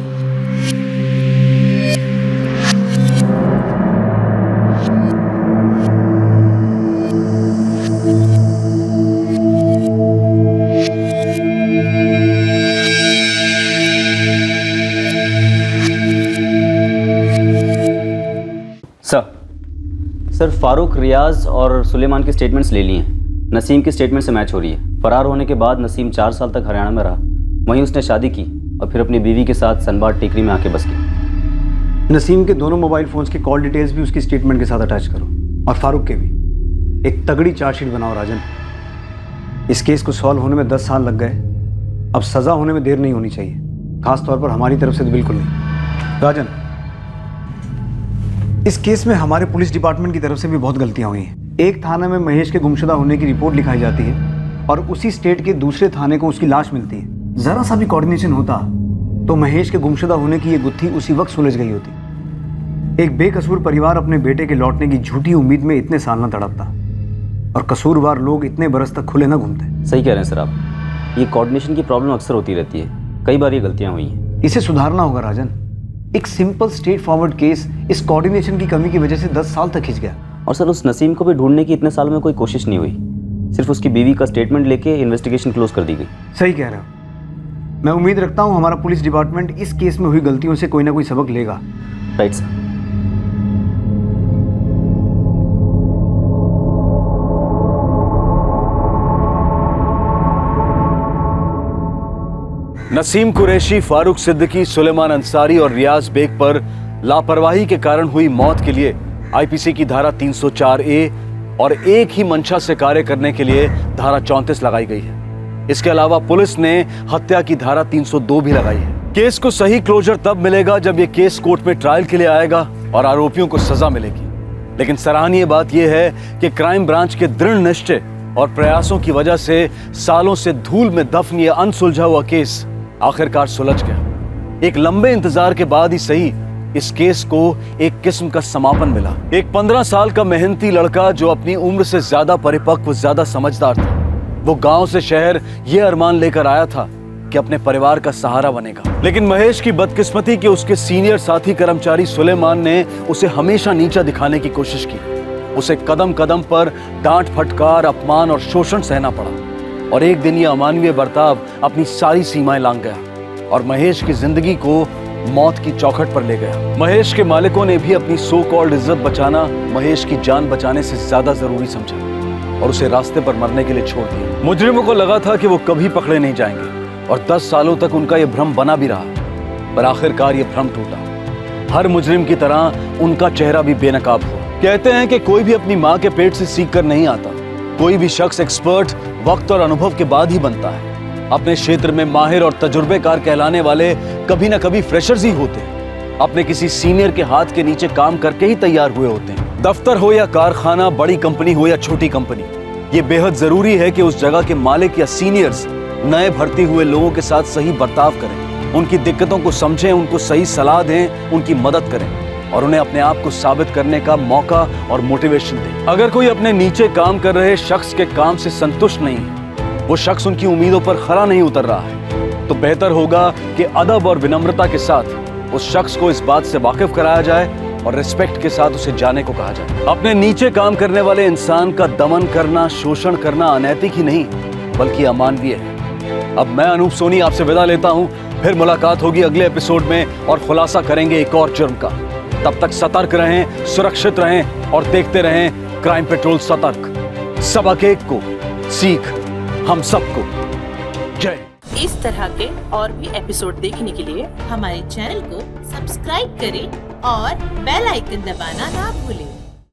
सर फारूक, रियाज और सुलेमान की स्टेटमेंट्स ले ली हैं। नसीम की स्टेटमेंट से मैच हो रही है। फरार होने के बाद नसीम 4 साल तक हरियाणा में रहा, वहीं उसने शादी की और फिर अपनी बीवी के साथ सनबाड़ टेकरी में आके बस गई। नसीम के दोनों मोबाइल फ़ोन्स की कॉल डिटेल्स भी उसकी स्टेटमेंट के साथ अटैच करो, और फारूक के भी। एक तगड़ी चार्जशीट बनाओ राजन। इस केस को सॉल्व होने में 10 साल लग गए, अब सज़ा होने में देर नहीं होनी चाहिए, खास तौर पर हमारी तरफ से तो बिल्कुल नहीं। राजन, इस केस में हमारे पुलिस डिपार्टमेंट की तरफ से भी बहुत गलतियां हुई हैं। एक थाने में महेश के गुमशुदा होने की रिपोर्ट लिखाई जाती है और उसी स्टेट के दूसरे थाने को उसकी लाश मिलती है। जरा सा भी कोऑर्डिनेशन होता तो महेश के गुमशुदा होने की ये गुत्थी उसी वक्त सुलझ गई होती। एक बेकसूर परिवार अपने बेटे के लौटने की झूठी उम्मीद में इतने साल न तड़पता, और कसूरवार लोग इतने बरस तक खुले न घूमते। सही कह रहे हैं सर आप। ये कोऑर्डिनेशन की प्रॉब्लम अक्सर होती रहती है, कई बार ये गलतियां हुई हैं। इसे सुधारना होगा राजन। एक सिंपल स्ट्रेट फॉरवर्ड केस इस कोऑर्डिनेशन की कमी की वजह से 10 साल तक खिंच गया। और सर उस नसीम को भी ढूंढने की इतने सालों में कोई कोशिश नहीं हुई, सिर्फ उसकी बीवी का स्टेटमेंट लेके इन्वेस्टिगेशन क्लोज कर दी गई। सही कह रहे हो। मैं उम्मीद रखता हूँ हमारा पुलिस डिपार्टमेंट इस केस में हुई गलतियों से कोई ना कोई सबक लेगा। Right sir. नसीम कुरैशी, फारूक सिद्दीकी, सुलेमान अंसारी और रियाज बेग पर लापरवाही के कारण हुई मौत के लिए आईपीसी की धारा 304A और एक ही मंशा से कार्य करने के लिए धारा 34 लगाई गई है। इसके अलावा पुलिस ने हत्या की धारा 302 भी लगाई है। केस को सही क्लोजर तब मिलेगा जब यह केस कोर्ट में ट्रायल के लिए आएगा और आरोपियों को सजा मिलेगी। लेकिन सराहनीय बात यह है कि क्राइम ब्रांच के दृढ़ निश्चय और प्रयासों की वजह से सालों से धूल में दफन यह अनसुलझा हुआ केस आखिरकार सुलझ गया। एक लंबे इंतजार के बाद ही सही इस केस को एक किस्म का समापन मिला। एक 15 साल का मेहनती लड़का जो अपनी उम्र से ज्यादा परिपक्व, ज्यादा समझदार था, वो गांव से शहर ये अरमान लेकर आया था कि अपने परिवार का सहारा बनेगा। लेकिन महेश की बदकिस्मती कि उसके सीनियर साथी कर्मचारी सुलेमान ने उसे हमेशा नीचा दिखाने की कोशिश की। उसे कदम कदम पर डांट, फटकार, अपमान और शोषण सहना पड़ा, और एक दिन यह अमानवीय बर्ताव अपनी सारी सीमाएं लांघ गया और महेश की जिंदगी को मौत की चौखट पर ले गया। महेश के मालिकों ने भी अपनी सो कॉल्ड इज्जत बचाना महेश की जान बचाने से ज्यादा जरूरी समझा और उसे रास्ते पर मरने के लिए छोड़ दिया। मुजरिमों को लगा था कि वो कभी पकड़े नहीं जाएंगे और 10 सालों तक उनका यह भ्रम बना भी रहा, पर आखिरकार यह भ्रम टूटा। हर मुजरिम की तरह उनका चेहरा भी बेनकाब हुआ। कहते हैं कि कोई भी अपनी माँ के पेट से सीख कर नहीं आता, कोई भी शख्स एक्सपर्ट वक्त और अनुभव के बाद ही बनता है। अपने क्षेत्र में माहिर और तजुर्बेकार कहलाने वाले कभी ना कभी फ्रेशर्स ही होते हैं, अपने किसी सीनियर के हाथ के नीचे काम करके ही तैयार हुए होते हैं। दफ्तर हो या कारखाना, बड़ी कंपनी हो या छोटी कंपनी, ये बेहद जरूरी है कि उस जगह के मालिक या सीनियर्स नए भर्ती हुए लोगों के साथ सही बर्ताव करें, उनकी दिक्कतों को समझें, उनको सही सलाह दें, उनकी मदद करें और उन्हें अपने आप को साबित करने का मौका और मोटिवेशन दें। अगर कोई अपने नीचे काम कर रहे शख्स के काम से संतुष्ट नहीं है, वो शख्स उनकी उम्मीदों पर खरा नहीं उतर रहा है, तो बेहतर होगा कि अदब और विनम्रता के साथ उस शख्स को इस बात से वाकिफ कराया जाए और रिस्पेक्ट के साथ उसे जाने को कहा जाए। अपने नीचे काम करने वाले इंसान का दमन करना, शोषण करना अनैतिक ही नहीं बल्कि अमानवीय है। अब मैं अनूप सोनी आपसे विदा लेता हूँ, फिर मुलाकात होगी अगले एपिसोड में और खुलासा करेंगे एक और जुर्म का। तब तक सतर्क रहें, सुरक्षित रहें और देखते रहें क्राइम पेट्रोल सतर्क। सबक एक को सीख हम सबको। जय। इस तरह के और भी एपिसोड देखने के लिए हमारे चैनल को सब्सक्राइब करें और बेल आइकन दबाना ना भूलें।